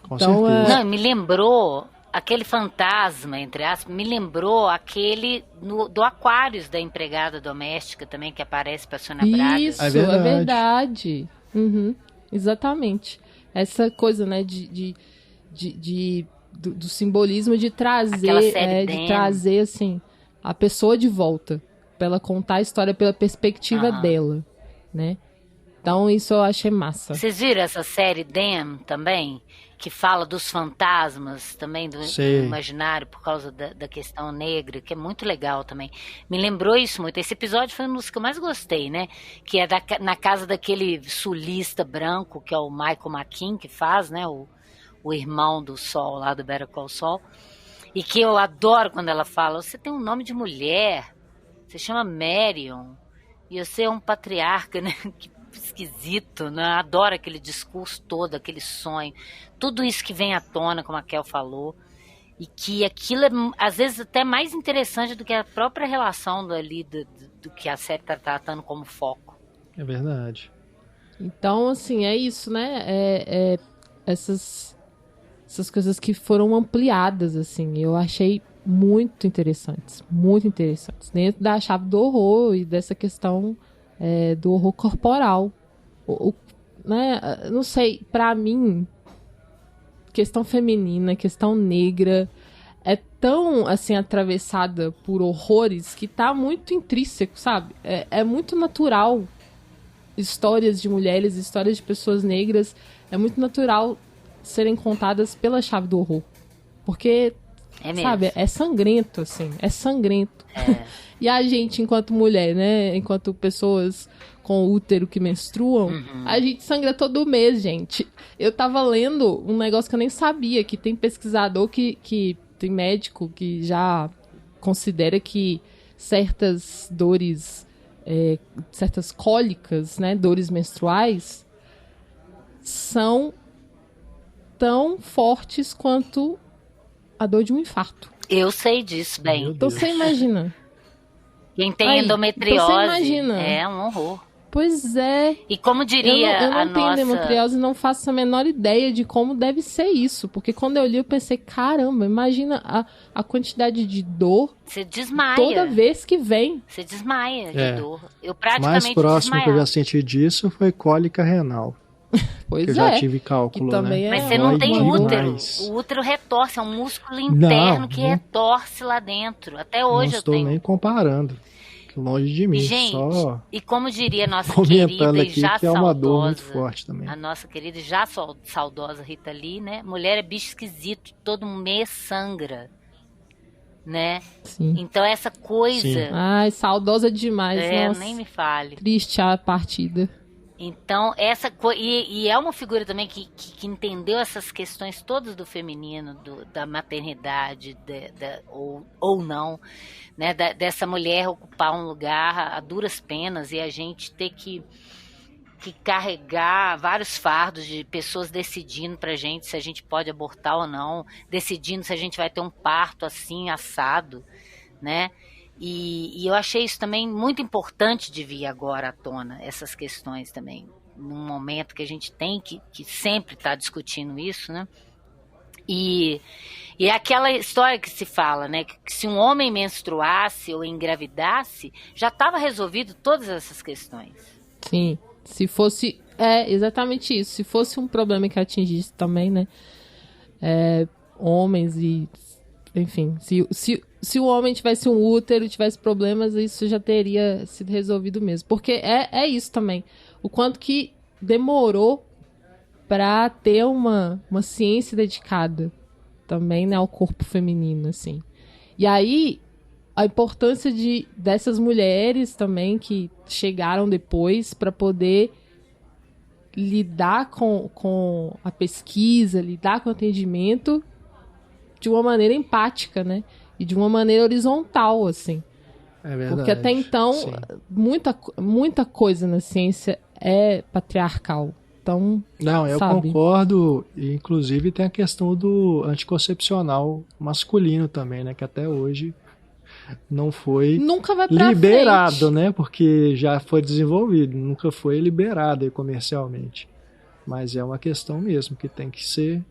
Com certeza. Não, me lembrou aquele fantasma, entre aspas, me lembrou aquele do Aquários, da empregada doméstica também, que aparece pra Sônia Braga. Isso, é verdade. Uhum, exatamente. Essa coisa, né, do simbolismo de trazer, assim, a pessoa de volta, pra ela contar a história pela perspectiva dela, né? Então isso eu achei massa. Vocês viram essa série Them também? Que fala dos fantasmas também, do imaginário, por causa da questão negra, que é muito legal também. Me lembrou isso muito. Esse episódio foi um dos que eu mais gostei, né? Que é na casa daquele sulista branco, que é o Michael McKean, que faz, né? O irmão do Sol, lá do Better Call Saul. E que eu adoro quando ela fala, você tem um nome de mulher, você chama Marion, e você é um patriarca, né? Que esquisito, né? Adoro aquele discurso todo, aquele sonho, tudo isso que vem à tona, como a Kel falou, e que aquilo é, às vezes, até mais interessante do que a própria relação do que a série está tratando como foco. É verdade. Então, assim, é isso, né? Essas coisas que foram ampliadas, assim, eu achei muito interessantes, dentro da chave do horror e dessa questão do horror corporal. Né? Não sei, pra mim, questão feminina, questão negra, é tão, assim, atravessada por horrores que tá muito intrínseco, sabe? É muito natural. Histórias de mulheres, histórias de pessoas negras, é muito natural serem contadas pela chave do horror. Porque, sabe, é sangrento, assim, é sangrento. E a gente, enquanto mulher, né, enquanto pessoas com útero que menstruam, a gente sangra todo mês, gente. Eu tava lendo um negócio que eu nem sabia, que tem pesquisador que tem médico que já considera que certas dores, certas cólicas, né, dores menstruais, são tão fortes quanto a dor de um infarto. Eu sei disso bem. Então você imagina. Quem tem endometriose, então você imagina. É um horror. Pois é. E como diria eu não tenho endometriose e não faço a menor ideia de como deve ser isso. Porque quando eu li, eu pensei, caramba, imagina a quantidade de dor. Você desmaia. Toda vez que vem. Você desmaia de dor. Eu praticamente mais próximo desmaiava. que eu já senti disso foi cólica renal. Pois eu já tive cálculo, também né? Mas você não tem útero. Demais. O útero retorce, é um músculo interno que retorce lá dentro. Até hoje não eu tenho. Não estou nem comparando. Longe de mim, gente, só e como diria a nossa querida e aqui, já que é uma dor muito forte também. A nossa querida e já saudosa Rita Lee, né? Mulher é bicho esquisito, todo mês sangra, né? Sim. Então essa coisa... Sim. Ai, saudosa demais, nossa. Nem me fale. Triste a partida. Então, essa coisa... E é uma figura também que entendeu essas questões todas do feminino, da maternidade, ou não, né? Dessa mulher ocupar um lugar a duras penas e a gente ter que carregar vários fardos de pessoas decidindo pra gente se a gente pode abortar ou não, decidindo se a gente vai ter um parto assim, assado, né? E eu achei isso também muito importante de vir agora à tona, essas questões também, num momento que a gente tem que sempre estar discutindo isso, né? E é aquela história que se fala, né? Que se um homem menstruasse ou engravidasse, já estava resolvido todas essas questões. Sim, se fosse... exatamente isso. Se fosse um problema que atingisse também, né? Homens e... Enfim, se o homem tivesse um útero, tivesse problemas, isso já teria sido resolvido mesmo. Porque é isso também. O quanto que demorou para ter uma ciência dedicada também, né, ao corpo feminino, assim. E aí, a importância dessas mulheres também que chegaram depois para poder lidar com a pesquisa, lidar com o atendimento de uma maneira empática, né? E de uma maneira horizontal, assim. É verdade. Porque até então, muita coisa na ciência é patriarcal. Então, não, eu concordo. E, inclusive, tem a questão do anticoncepcional masculino também, né? Que até hoje não foi nunca vai pra liberado, frente, né? Porque já foi desenvolvido. Nunca foi liberado aí comercialmente. Mas é uma questão mesmo que tem que ser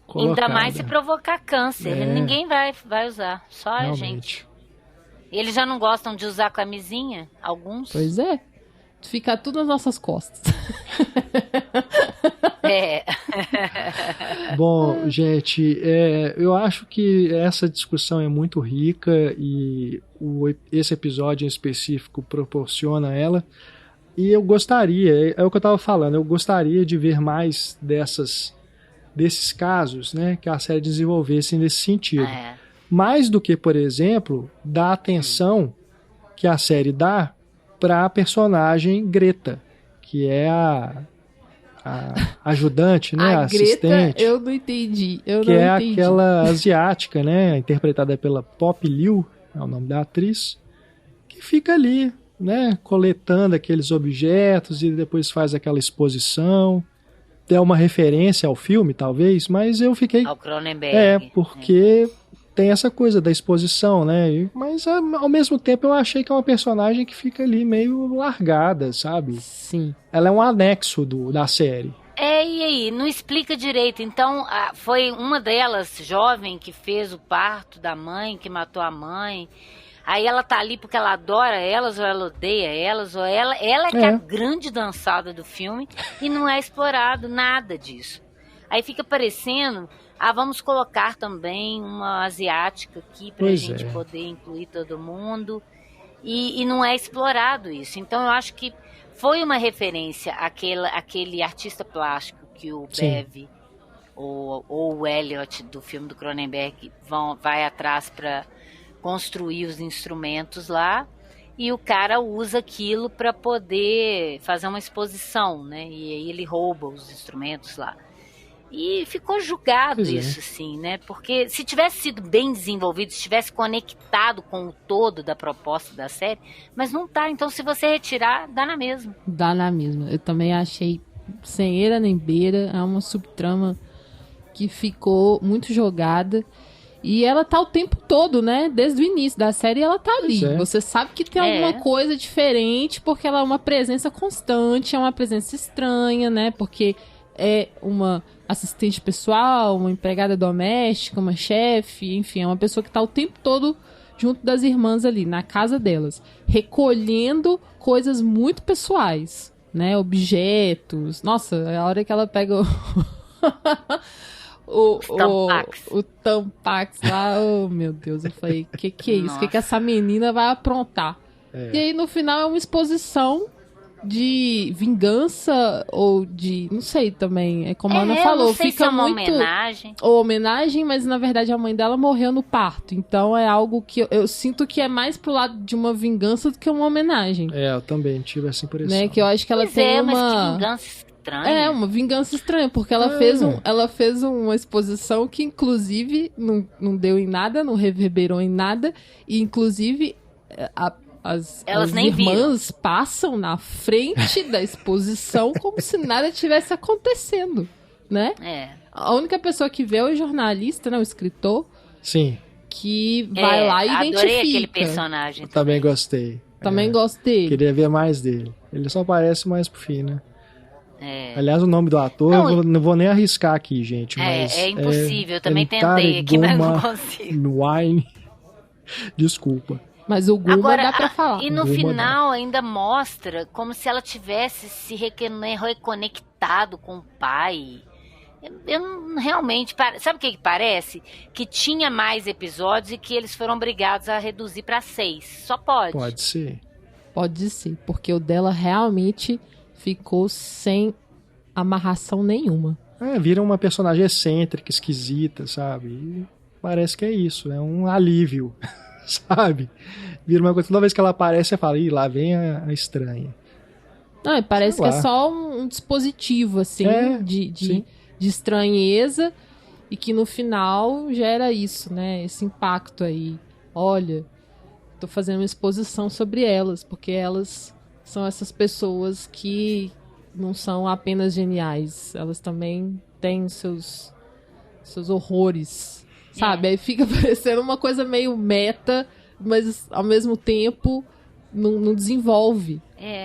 colocada. Ainda mais se provocar câncer. Ninguém vai usar. Só realmente. A gente. Eles já não gostam de usar camisinha? Alguns? Pois é. ficar tudo nas nossas costas. Bom, gente, eu acho que essa discussão é muito rica e esse episódio em específico proporciona ela. E eu gostaria, é o que eu estava falando, eu gostaria de ver mais desses casos, né, que a série desenvolvesse nesse sentido. Mais do que, por exemplo, da atenção que a série dá para a personagem Greta, que é a ajudante, né, a assistente. Greta, eu não entendi. Que é aquela asiática, né, interpretada pela Pop Liu, é o nome da atriz, que fica ali, né, coletando aqueles objetos e depois faz aquela exposição. É uma referência ao filme, talvez, mas eu fiquei... Ao Cronenberg. Porque tem essa coisa da exposição, né? Mas ao mesmo tempo eu achei que é uma personagem que fica ali meio largada, sabe? Sim. Ela é um anexo da série. E aí? Não explica direito. Então, foi uma delas, jovem, que fez o parto da mãe, que matou a mãe... Aí ela tá ali porque ela adora elas, ou ela odeia elas, ou ela é que é a grande dançada do filme e não é explorado nada disso. Aí fica parecendo, vamos colocar também uma asiática aqui pra gente poder incluir todo mundo. E não é explorado isso. Então eu acho que foi uma referência àquele artista plástico que o Bev ou o Elliot do filme do Cronenberg vai atrás para construir os instrumentos lá, e o cara usa aquilo para poder fazer uma exposição, né? E aí ele rouba os instrumentos lá. E ficou julgado isso, sim, né? Porque se tivesse sido bem desenvolvido, se tivesse conectado com o todo da proposta da série, mas não tá. Então, se você retirar, dá na mesma. Dá na mesma. Eu também achei sem eira nem beira, é uma subtrama que ficou muito jogada. E ela tá o tempo todo, né? Desde o início da série ela tá ali. Você sabe que tem alguma coisa diferente, porque ela é uma presença constante, é uma presença estranha, né? Porque é uma assistente pessoal, uma empregada doméstica, uma chefe, enfim, é uma pessoa que tá o tempo todo junto das irmãs ali, na casa delas, recolhendo coisas muito pessoais, né? Objetos. Nossa, a hora que ela pega o Tampax lá, oh meu Deus, eu falei, que é isso? O que essa menina vai aprontar? E aí no final é uma exposição de vingança ou de, não sei também, é como a Ana falou, não sei fica se é uma muito homenagem. ou homenagem, mas na verdade a mãe dela morreu no parto, então é algo que eu sinto que é mais pro lado de uma vingança do que uma homenagem. Eu também tive essa impressão. Né, que eu acho que ela tem mas uma que vingança estranha. uma vingança estranha, porque ela fez uma exposição que inclusive não deu em nada, não reverberou em nada, e inclusive as irmãs passam na frente da exposição como se nada tivesse acontecendo, né? A única pessoa que vê é o jornalista, né, o escritor. Sim. Que vai lá e identifica. Adorei aquele personagem. Eu também gostei. Também gostei. Queria ver mais dele. Ele só aparece mais pro fim, né? Aliás, o nome do ator, eu não vou nem arriscar aqui, gente. Mas é impossível, eu também tentei aqui, mas não consigo. Wine. Desculpa. Mas o Guma dá pra falar. E no final ainda mostra como se ela tivesse se reconectado com o pai. Eu não, realmente... Sabe o que parece? Que tinha mais episódios e que eles foram obrigados a reduzir pra 6. Só pode. Pode ser. Pode ser, porque o dela realmente ficou sem amarração nenhuma. Vira uma personagem excêntrica, esquisita, sabe? E parece que é isso, é um alívio, sabe? Vira uma coisa, toda vez que ela aparece, você fala, lá vem a estranha. Não, e parece que é só um dispositivo, assim, de estranheza, e que no final gera isso, né? Esse impacto aí. Olha, tô fazendo uma exposição sobre elas, porque elas são essas pessoas que não são apenas geniais, elas também têm seus horrores, sabe? Aí fica parecendo uma coisa meio meta, mas ao mesmo tempo não desenvolve.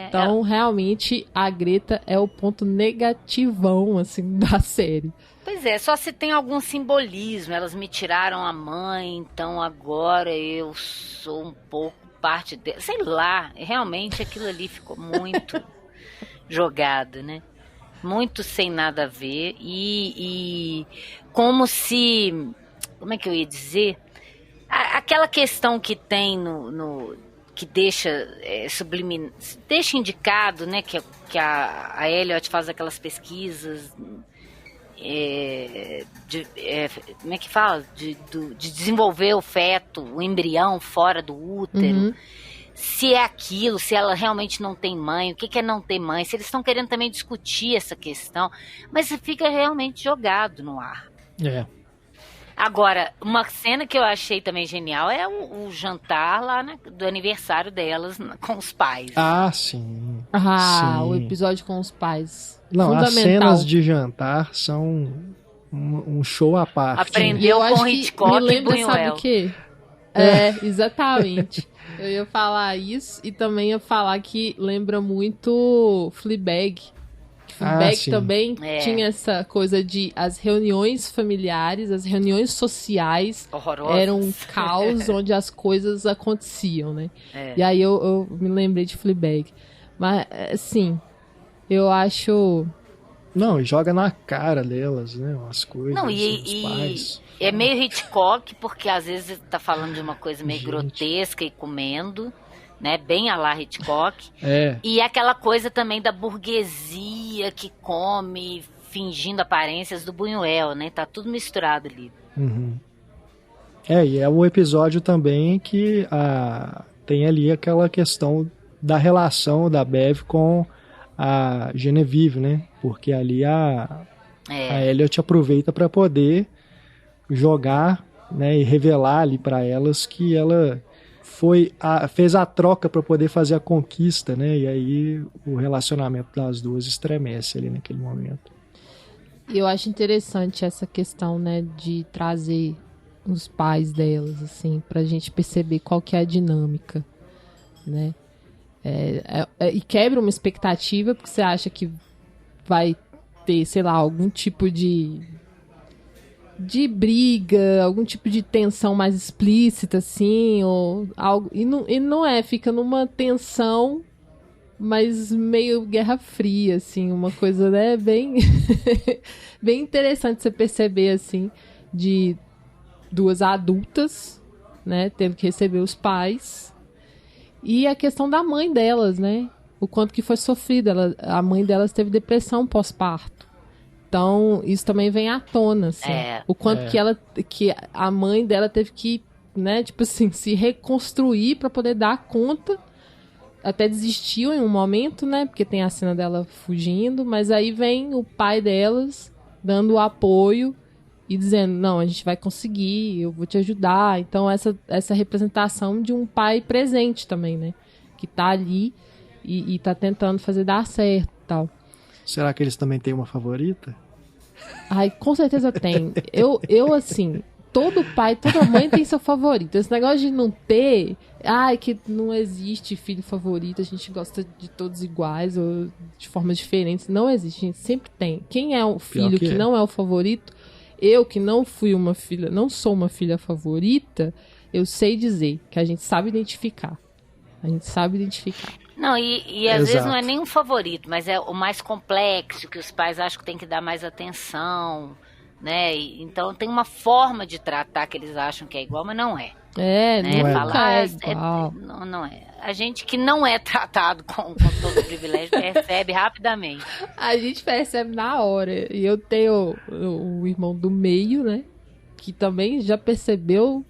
Então, realmente, a Greta é o ponto negativão, assim, da série. Pois é, só se tem algum simbolismo. Elas me tiraram a mãe, então agora eu sou um pouco parte dela, sei lá, realmente aquilo ali ficou muito jogado, né? Muito sem nada a ver e como se, como é que eu ia dizer? Aquela questão que tem que deixa deixa indicado, né, que a Elliot faz aquelas pesquisas como é que fala? De desenvolver o feto, o embrião fora do útero. Se é aquilo, se ela realmente não tem mãe, o que é não ter mãe, se eles estão querendo também discutir essa questão, mas fica realmente jogado no ar. Agora, uma cena que eu achei também genial é o jantar lá do aniversário delas com os pais. Ah, sim. Ah, sim. o episódio com os pais. Não, as cenas de jantar são um show à parte. Aprendeu com Hitchcock me lembra, e Buñuel. Sabe o quê? Exatamente. Eu ia falar isso e também ia falar que lembra muito Fleabag. Fleabag também tinha essa coisa de as reuniões familiares, as reuniões sociais horrorosas. Eram um caos onde as coisas aconteciam, né? E aí eu me lembrei de Fleabag. Mas, assim, eu acho... Não, joga na cara delas, né? As coisas, não, os pais. É meio Hitchcock, porque às vezes tá falando de uma coisa meio grotesca e comendo, né? Bem a lá Hitchcock. E aquela coisa também da burguesia que come, fingindo aparências do Buñuel, né? Tá tudo misturado ali. E é o episódio também que tem ali aquela questão da relação da Bev com a Genevieve, né? Porque ali a Elliot aproveita para poder jogar, né, e revelar ali para elas que ela fez a troca para poder fazer a conquista, né? E aí o relacionamento das duas estremece ali naquele momento. Eu acho interessante essa questão, né, de trazer os pais delas, assim, pra gente perceber qual que é a dinâmica, né? E quebra uma expectativa, porque você acha que vai ter, sei lá, algum tipo de briga, algum tipo de tensão mais explícita, assim, ou algo. E não fica numa tensão, mas meio Guerra Fria, assim, uma coisa, né, bem, bem interessante você perceber, assim, de duas adultas, né, tendo que receber os pais. E a questão da mãe delas, né? O quanto que foi sofrida. A mãe delas teve depressão pós-parto. Então, isso também vem à tona, assim. O quanto que a mãe dela teve que, né, tipo assim, se reconstruir para poder dar conta. Até desistiu em um momento, né? Porque tem a cena dela fugindo. Mas aí vem o pai delas dando o apoio e dizendo, não, a gente vai conseguir, eu vou te ajudar. Então, essa representação de um pai presente também, né? Que tá ali e tá tentando fazer dar certo e tal. Será que eles também têm uma favorita? Ai, com certeza tem. Eu assim, todo pai, toda mãe tem seu favorito. Esse negócio de não ter... que não existe filho favorito, a gente gosta de todos iguais ou de formas diferentes. Não existe, a gente sempre tem. Quem é o filho que não é o favorito... Eu, que não sou uma filha favorita, eu sei dizer que a gente sabe identificar. Não, e às vezes não é nem um favorito, mas é o mais complexo, que os pais acham que tem que dar mais atenção, né? Então tem uma forma de tratar que eles acham que é igual, mas não é. Né? Não é igual. Não é. A gente que não é tratado com todo o privilégio percebe rapidamente. A gente percebe na hora. E eu tenho o irmão do meio, né? Que também já percebeu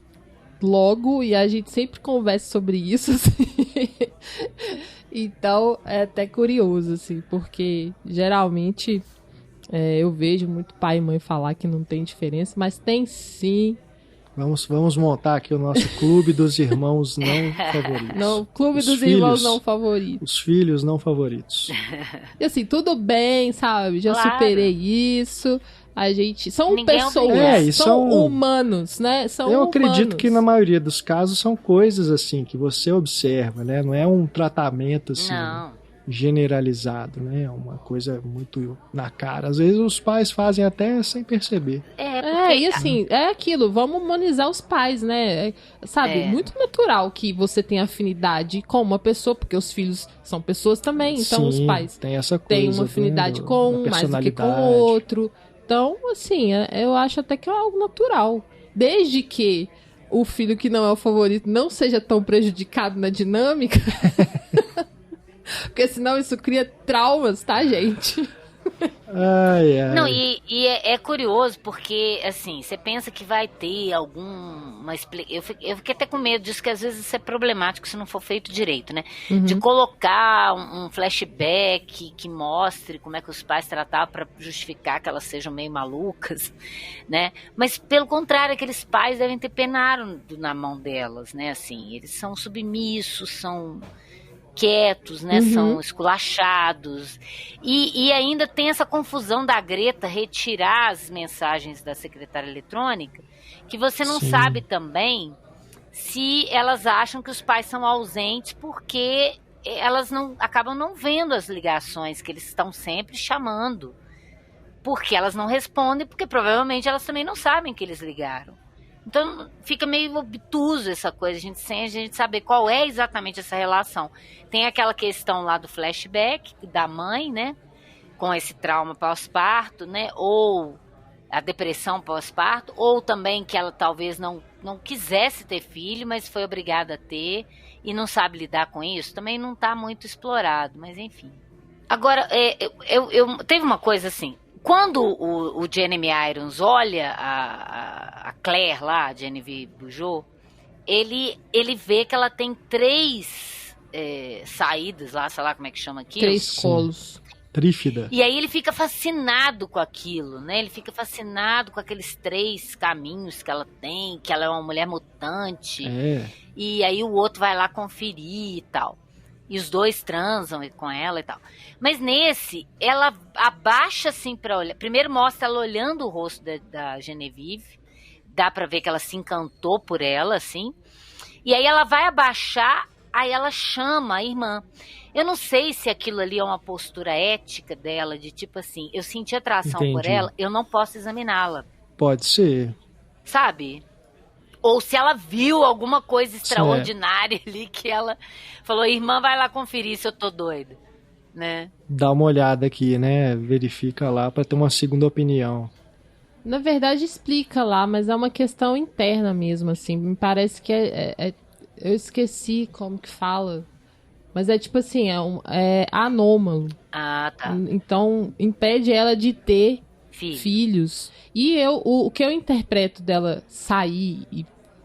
logo e a gente sempre conversa sobre isso, assim. Então é até curioso, assim, porque geralmente eu vejo muito pai e mãe falar que não tem diferença, mas tem sim. Vamos montar aqui o nosso clube dos irmãos não favoritos. Não, clube dos irmãos não favoritos. Os filhos não favoritos. E assim, tudo bem, sabe? Já superei isso. A gente... São Ninguém pessoas, são humanos, né? Eu acredito que na maioria dos casos são coisas assim que você observa, né? Não é um tratamento assim. Não. generalizado, né? É uma coisa muito na cara. Às vezes os pais fazem até sem perceber. E assim, é aquilo, vamos humanizar os pais, né? Sabe, muito natural que você tenha afinidade com uma pessoa, porque os filhos são pessoas também, então Sim, os pais tem essa coisa, têm uma afinidade com um mais do que com o outro. Então, assim, eu acho até que é algo natural. Desde que o filho que não é o favorito não seja tão prejudicado na dinâmica. Porque senão isso cria traumas, tá, gente? Ai, ai. Não, e é curioso porque, assim, você pensa que vai ter alguma explicação. Eu fiquei até com medo disso, que às vezes isso é problemático se não for feito direito, né? De colocar um flashback que mostre como é que os pais tratavam para justificar que elas sejam meio malucas, né? Mas, pelo contrário, aqueles pais devem ter penado na mão delas, né? Assim, eles são submissos, são quietos, né? São esculachados. E ainda tem essa confusão da Greta retirar as mensagens da secretária eletrônica, que você não sabe também se elas acham que os pais são ausentes porque elas acabam não vendo as ligações que eles estão sempre chamando. Porque elas não respondem, porque provavelmente elas também não sabem que eles ligaram. Então fica meio obtuso essa coisa, sem a gente saber qual é exatamente essa relação. Tem aquela questão lá do flashback da mãe, né? Com esse trauma pós-parto, né? Ou a depressão pós-parto, ou também que ela talvez não quisesse ter filho, mas foi obrigada a ter e não sabe lidar com isso. Também não está muito explorado, mas enfim. Agora, teve uma coisa assim. Quando o Jeremy Irons olha a Claire lá, a Genevieve Bujold, ele vê que ela tem 3 saídas lá, sei lá como é que chama aquilo. 3 colos. Trífida. E aí ele fica fascinado com aquilo, né? Ele fica fascinado com aqueles 3 caminhos que ela tem, que ela é uma mulher mutante. E aí o outro vai lá conferir e tal. E os 2 transam com ela e tal. Mas nesse, ela abaixa assim pra olhar. Primeiro mostra ela olhando o rosto da Genevieve. Dá pra ver que ela se encantou por ela, assim. E aí ela vai abaixar, aí ela chama a irmã. Eu não sei se aquilo ali é uma postura ética dela, de tipo assim, eu senti atração por ela, eu não posso examiná-la. Pode ser. Sabe? Ou se ela viu alguma coisa extraordinária ali que ela falou, irmã, vai lá conferir se eu tô doida, né? Dá uma olhada aqui, né? Verifica lá pra ter uma segunda opinião. Na verdade, explica lá, mas é uma questão interna mesmo, assim. Me parece que eu esqueci como que fala. Mas é tipo assim, é anômalo. Ah, tá. Então, impede ela de ter filhos. E o que eu interpreto dela sair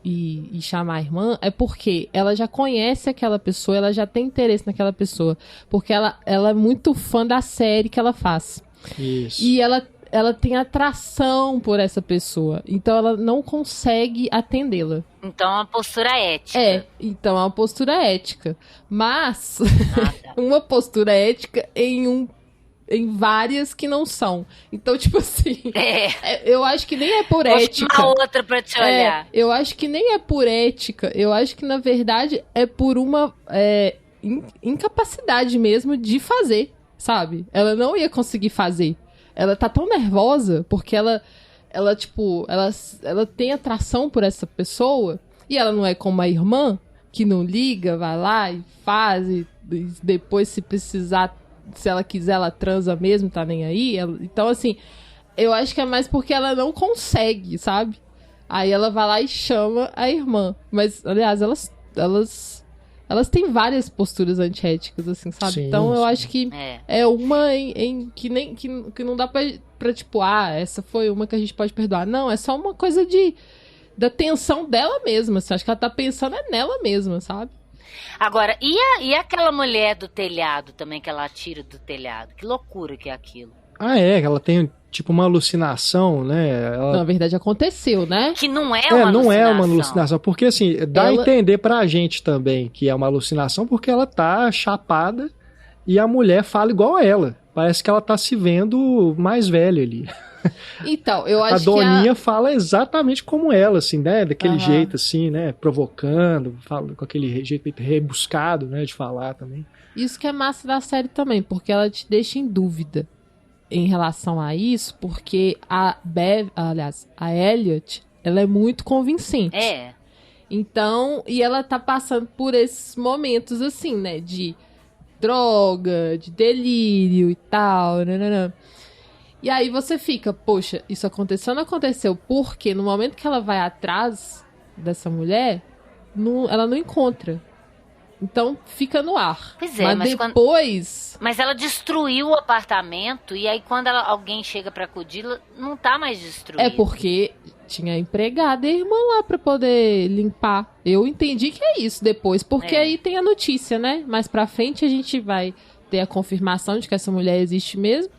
e chamar a irmã é porque ela já conhece aquela pessoa, ela já tem interesse naquela pessoa. Porque ela é muito fã da série que ela faz. Isso. E ela tem atração por essa pessoa. Então ela não consegue atendê-la. Então é uma postura ética. Então é uma postura ética. Mas uma postura ética em várias que não são. Então, tipo assim, eu acho que nem é por ética. Uma outra pra te olhar. Eu acho que nem é por ética. Eu acho que, na verdade, é por uma incapacidade mesmo de fazer, sabe? Ela não ia conseguir fazer. Ela tá tão nervosa porque ela tem atração por essa pessoa e ela não é como a irmã que não liga, vai lá e faz e depois se precisar, se ela quiser ela transa mesmo, tá nem aí. Então assim, eu acho que é mais porque ela não consegue, sabe? Aí ela vai lá e chama a irmã. Mas, aliás, elas têm várias posturas antiéticas, assim, sabe? Sim, então eu sim. acho que é uma que não dá pra tipo, essa foi uma que a gente pode perdoar. Não, é só uma coisa da tensão dela mesma, assim. Acho que ela tá pensando nela mesma, sabe? Agora, e aquela mulher do telhado também, que ela atira do telhado? Que loucura que é aquilo. Ela tem tipo uma alucinação, né? Na verdade aconteceu, né? Que não é uma alucinação. Não é uma alucinação, porque assim, dá a entender pra gente também que é uma alucinação, porque ela tá chapada e a mulher fala igual a ela. Parece que ela tá se vendo mais velha ali. Então, eu acho a Doninha fala exatamente como ela, assim, né? Daquele jeito, assim, né? Provocando, fala com aquele jeito rebuscado, né? De falar também. Isso que é massa da série também, porque ela te deixa em dúvida em relação a isso, porque a Elliot, ela é muito convincente. É. Então, e ela tá passando por esses momentos, assim, né? De droga, de delírio e tal, nananã. E aí você fica, poxa, isso aconteceu, não aconteceu, porque no momento que ela vai atrás dessa mulher, ela não encontra. Então fica no ar. Pois é, mas depois... Mas ela destruiu o apartamento e aí quando alguém chega pra acudir, não tá mais destruído. É porque tinha empregada e irmã lá pra poder limpar. Eu entendi que é isso depois, porque aí tem a notícia, né? Mais pra frente a gente vai ter a confirmação de que essa mulher existe mesmo,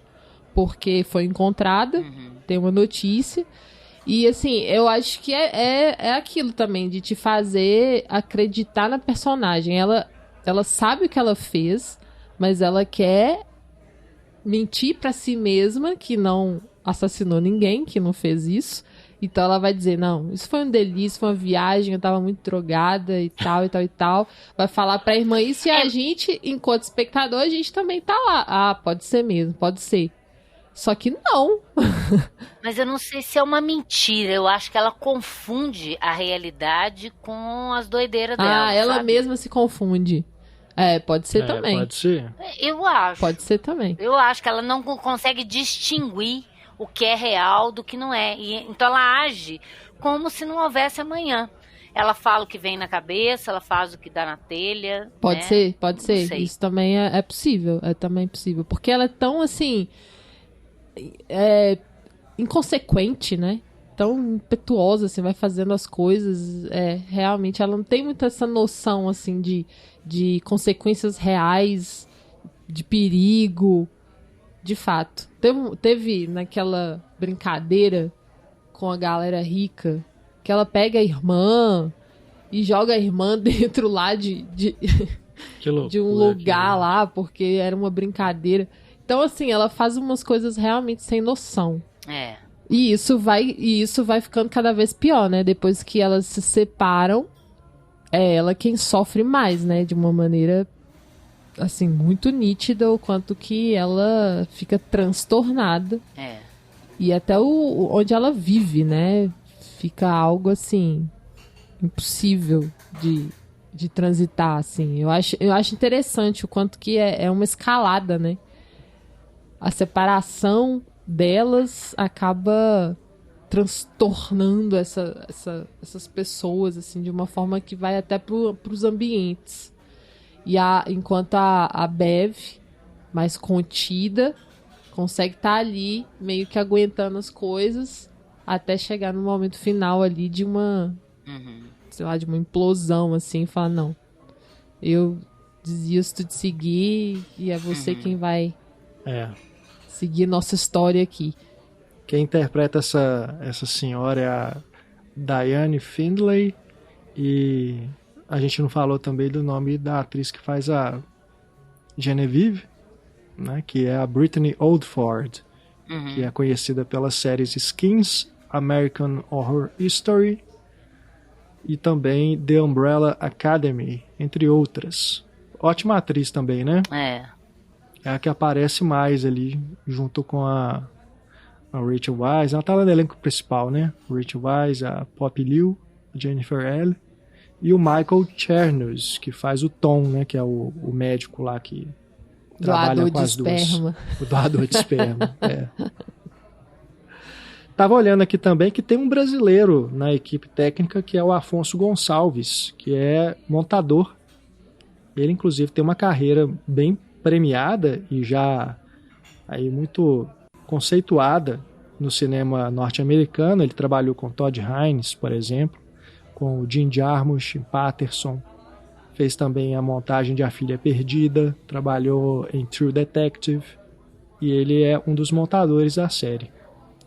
porque foi encontrada, tem uma notícia. E assim, eu acho que é aquilo também, de te fazer acreditar na personagem. Ela sabe o que ela fez, mas ela quer mentir pra si mesma que não assassinou ninguém, que não fez isso. Então ela vai dizer, não, isso foi um delírio, foi uma viagem, eu tava muito drogada e tal, e tal, e tal. Vai falar pra irmã isso e a gente, enquanto espectador, a gente também tá lá. Ah, pode ser mesmo, pode ser. Só que não. Mas eu não sei se é uma mentira. Eu acho que ela confunde a realidade com as doideiras dela. Ah, ela sabe? mesma se confunde. É, pode ser também. Pode ser. Eu acho. Pode ser também. Eu acho que ela não consegue distinguir o que é real do que não é. Então ela age como se não houvesse amanhã. Ela fala o que vem na cabeça, ela faz o que dá na telha. Pode né? ser, pode ser. Sei. Isso também é possível. É também possível. Porque ela é tão, assim... inconsequente, né? Tão impetuosa, assim, vai fazendo as coisas. Realmente, ela não tem muito essa noção, assim, de consequências reais, de perigo, de fato. Teve naquela brincadeira com a galera rica, que ela pega a irmã e joga a irmã dentro lá de um lugar lá, porque era uma brincadeira. Então, assim, ela faz umas coisas realmente sem noção. É. E isso vai ficando cada vez pior, né? Depois que elas se separam, é ela quem sofre mais, né? De uma maneira, assim, muito nítida, o quanto que ela fica transtornada. É. E até onde ela vive, né? Fica algo, assim, impossível de transitar, assim. Eu acho interessante o quanto que é uma escalada, né? A separação delas acaba transtornando essas pessoas, assim, de uma forma que vai até pros ambientes. E enquanto a Bev, mais contida, consegue estar ali, meio que aguentando as coisas, até chegar no momento final ali de uma, sei lá, de uma implosão, assim, e falar, não, eu desisto de seguir e é você quem vai... seguir nossa história aqui. Quem interpreta essa senhora é a Diane Findlay, e a gente não falou também do nome da atriz que faz a Genevieve, né, que é a Brittany Oldford, que é conhecida pelas séries Skins, American Horror Story e também The Umbrella Academy, entre outras. Ótima atriz também, né? É a que aparece mais ali, junto com a Rachel Weisz. Ela tá lá no elenco principal, né? Rachel Weisz, a Poppy Liu, Jennifer L. E o Michael Chernus, que faz o Tom, né? Que é o médico lá que trabalha com as duas. O doador de esperma. Tava olhando aqui também que tem um brasileiro na equipe técnica, que é o Afonso Gonçalves, que é montador. Ele, inclusive, tem uma carreira bem premiada e já aí muito conceituada no cinema norte-americano. Ele trabalhou com Todd Haynes, por exemplo, com o Jim Jarmusch, Patterson, fez também a montagem de A Filha Perdida, trabalhou em True Detective, e ele é um dos montadores da série.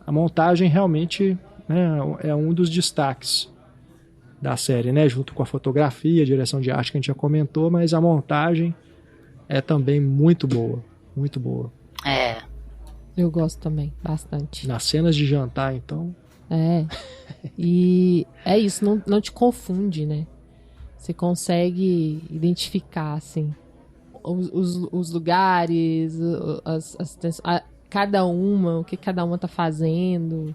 A montagem realmente, né, é um dos destaques da série, né, junto com a fotografia, a direção de arte que a gente já comentou, mas a montagem é também muito boa, muito boa. Eu gosto também, bastante. Nas cenas de jantar, então. E é isso, não te confunde, né? Você consegue identificar, assim, os lugares, cada uma, o que cada uma tá fazendo.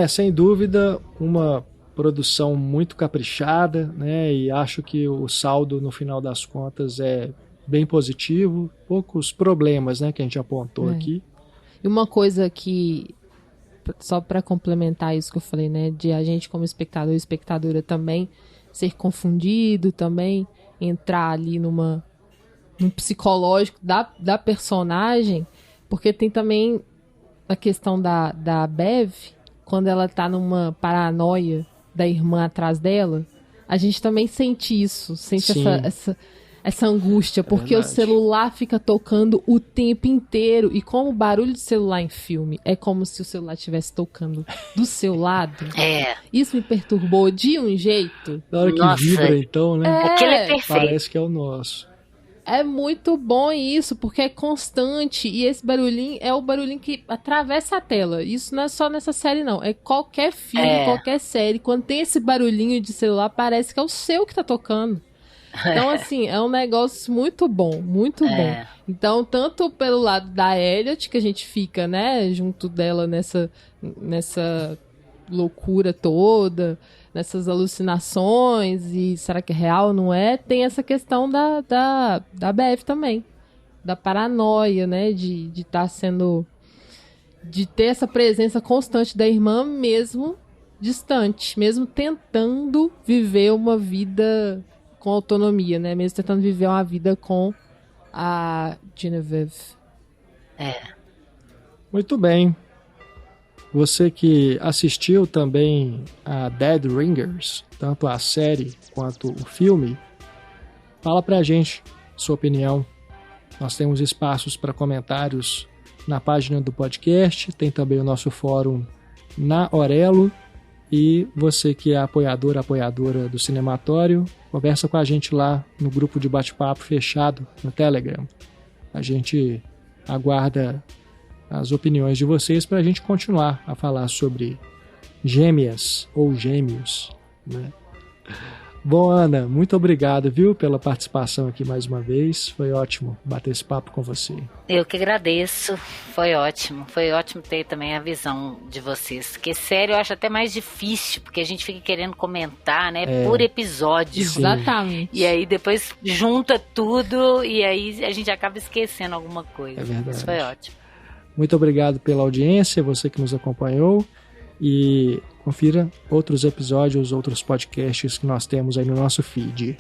Sem dúvida, uma produção muito caprichada, né? E acho que o saldo, no final das contas, é bem positivo. Poucos problemas, né, que a gente apontou aqui. E uma coisa que, só para complementar isso que eu falei, né, de a gente como espectador e espectadora também ser confundido, também entrar ali num psicológico da personagem, porque tem também a questão da Bev, quando ela tá numa paranoia da irmã atrás dela, a gente também sente isso, sente essa angústia, porque o celular fica tocando o tempo inteiro, e como o barulho de celular em filme é como se o celular estivesse tocando do seu lado, isso me perturbou de um jeito. Na hora que vibra, então, né? Aquele é perfeito. Parece que é o nosso. É muito bom isso, porque é constante, e esse barulhinho é o barulhinho que atravessa a tela. Isso não é só nessa série, não. É qualquer filme, qualquer série, quando tem esse barulhinho de celular, parece que é o seu que tá tocando. Então, assim, é um negócio muito bom, muito bom. Então, tanto pelo lado da Elliot, que a gente fica, né, junto dela nessa loucura toda, nessas alucinações, e será que é real, não é? Tem essa questão da Bev também, da paranoia, né, de estar sendo, de ter essa presença constante da irmã, mesmo distante, mesmo tentando viver uma vida com autonomia, né? Mesmo tentando viver uma vida com a Genevieve. Muito bem. Você que assistiu também a Dead Ringers, tanto a série quanto o filme, fala pra gente sua opinião. Nós temos espaços para comentários na página do podcast, tem também o nosso fórum na Orelo. E você que é apoiadora do Cinematório, conversa com a gente lá no grupo de bate-papo fechado no Telegram. A gente aguarda as opiniões de vocês para a gente continuar a falar sobre gêmeas ou gêmeos, né? Bom, Ana, muito obrigado, viu, pela participação aqui mais uma vez. Foi ótimo bater esse papo com você. Eu que agradeço. Foi ótimo ter também a visão de vocês. Porque, sério, eu acho até mais difícil, porque a gente fica querendo comentar, né, por episódio. Sim. Exatamente. E aí depois junta tudo e aí a gente acaba esquecendo alguma coisa. É verdade. Isso foi ótimo. Muito obrigado pela audiência, você que nos acompanhou. E confira outros episódios, outros podcasts que nós temos aí no nosso feed.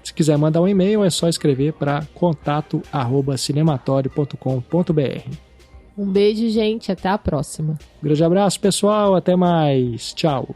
Se quiser mandar um e-mail, é só escrever para contato@cinematório.com.br. Um beijo, gente. Até a próxima. Grande abraço, pessoal. Até mais. Tchau.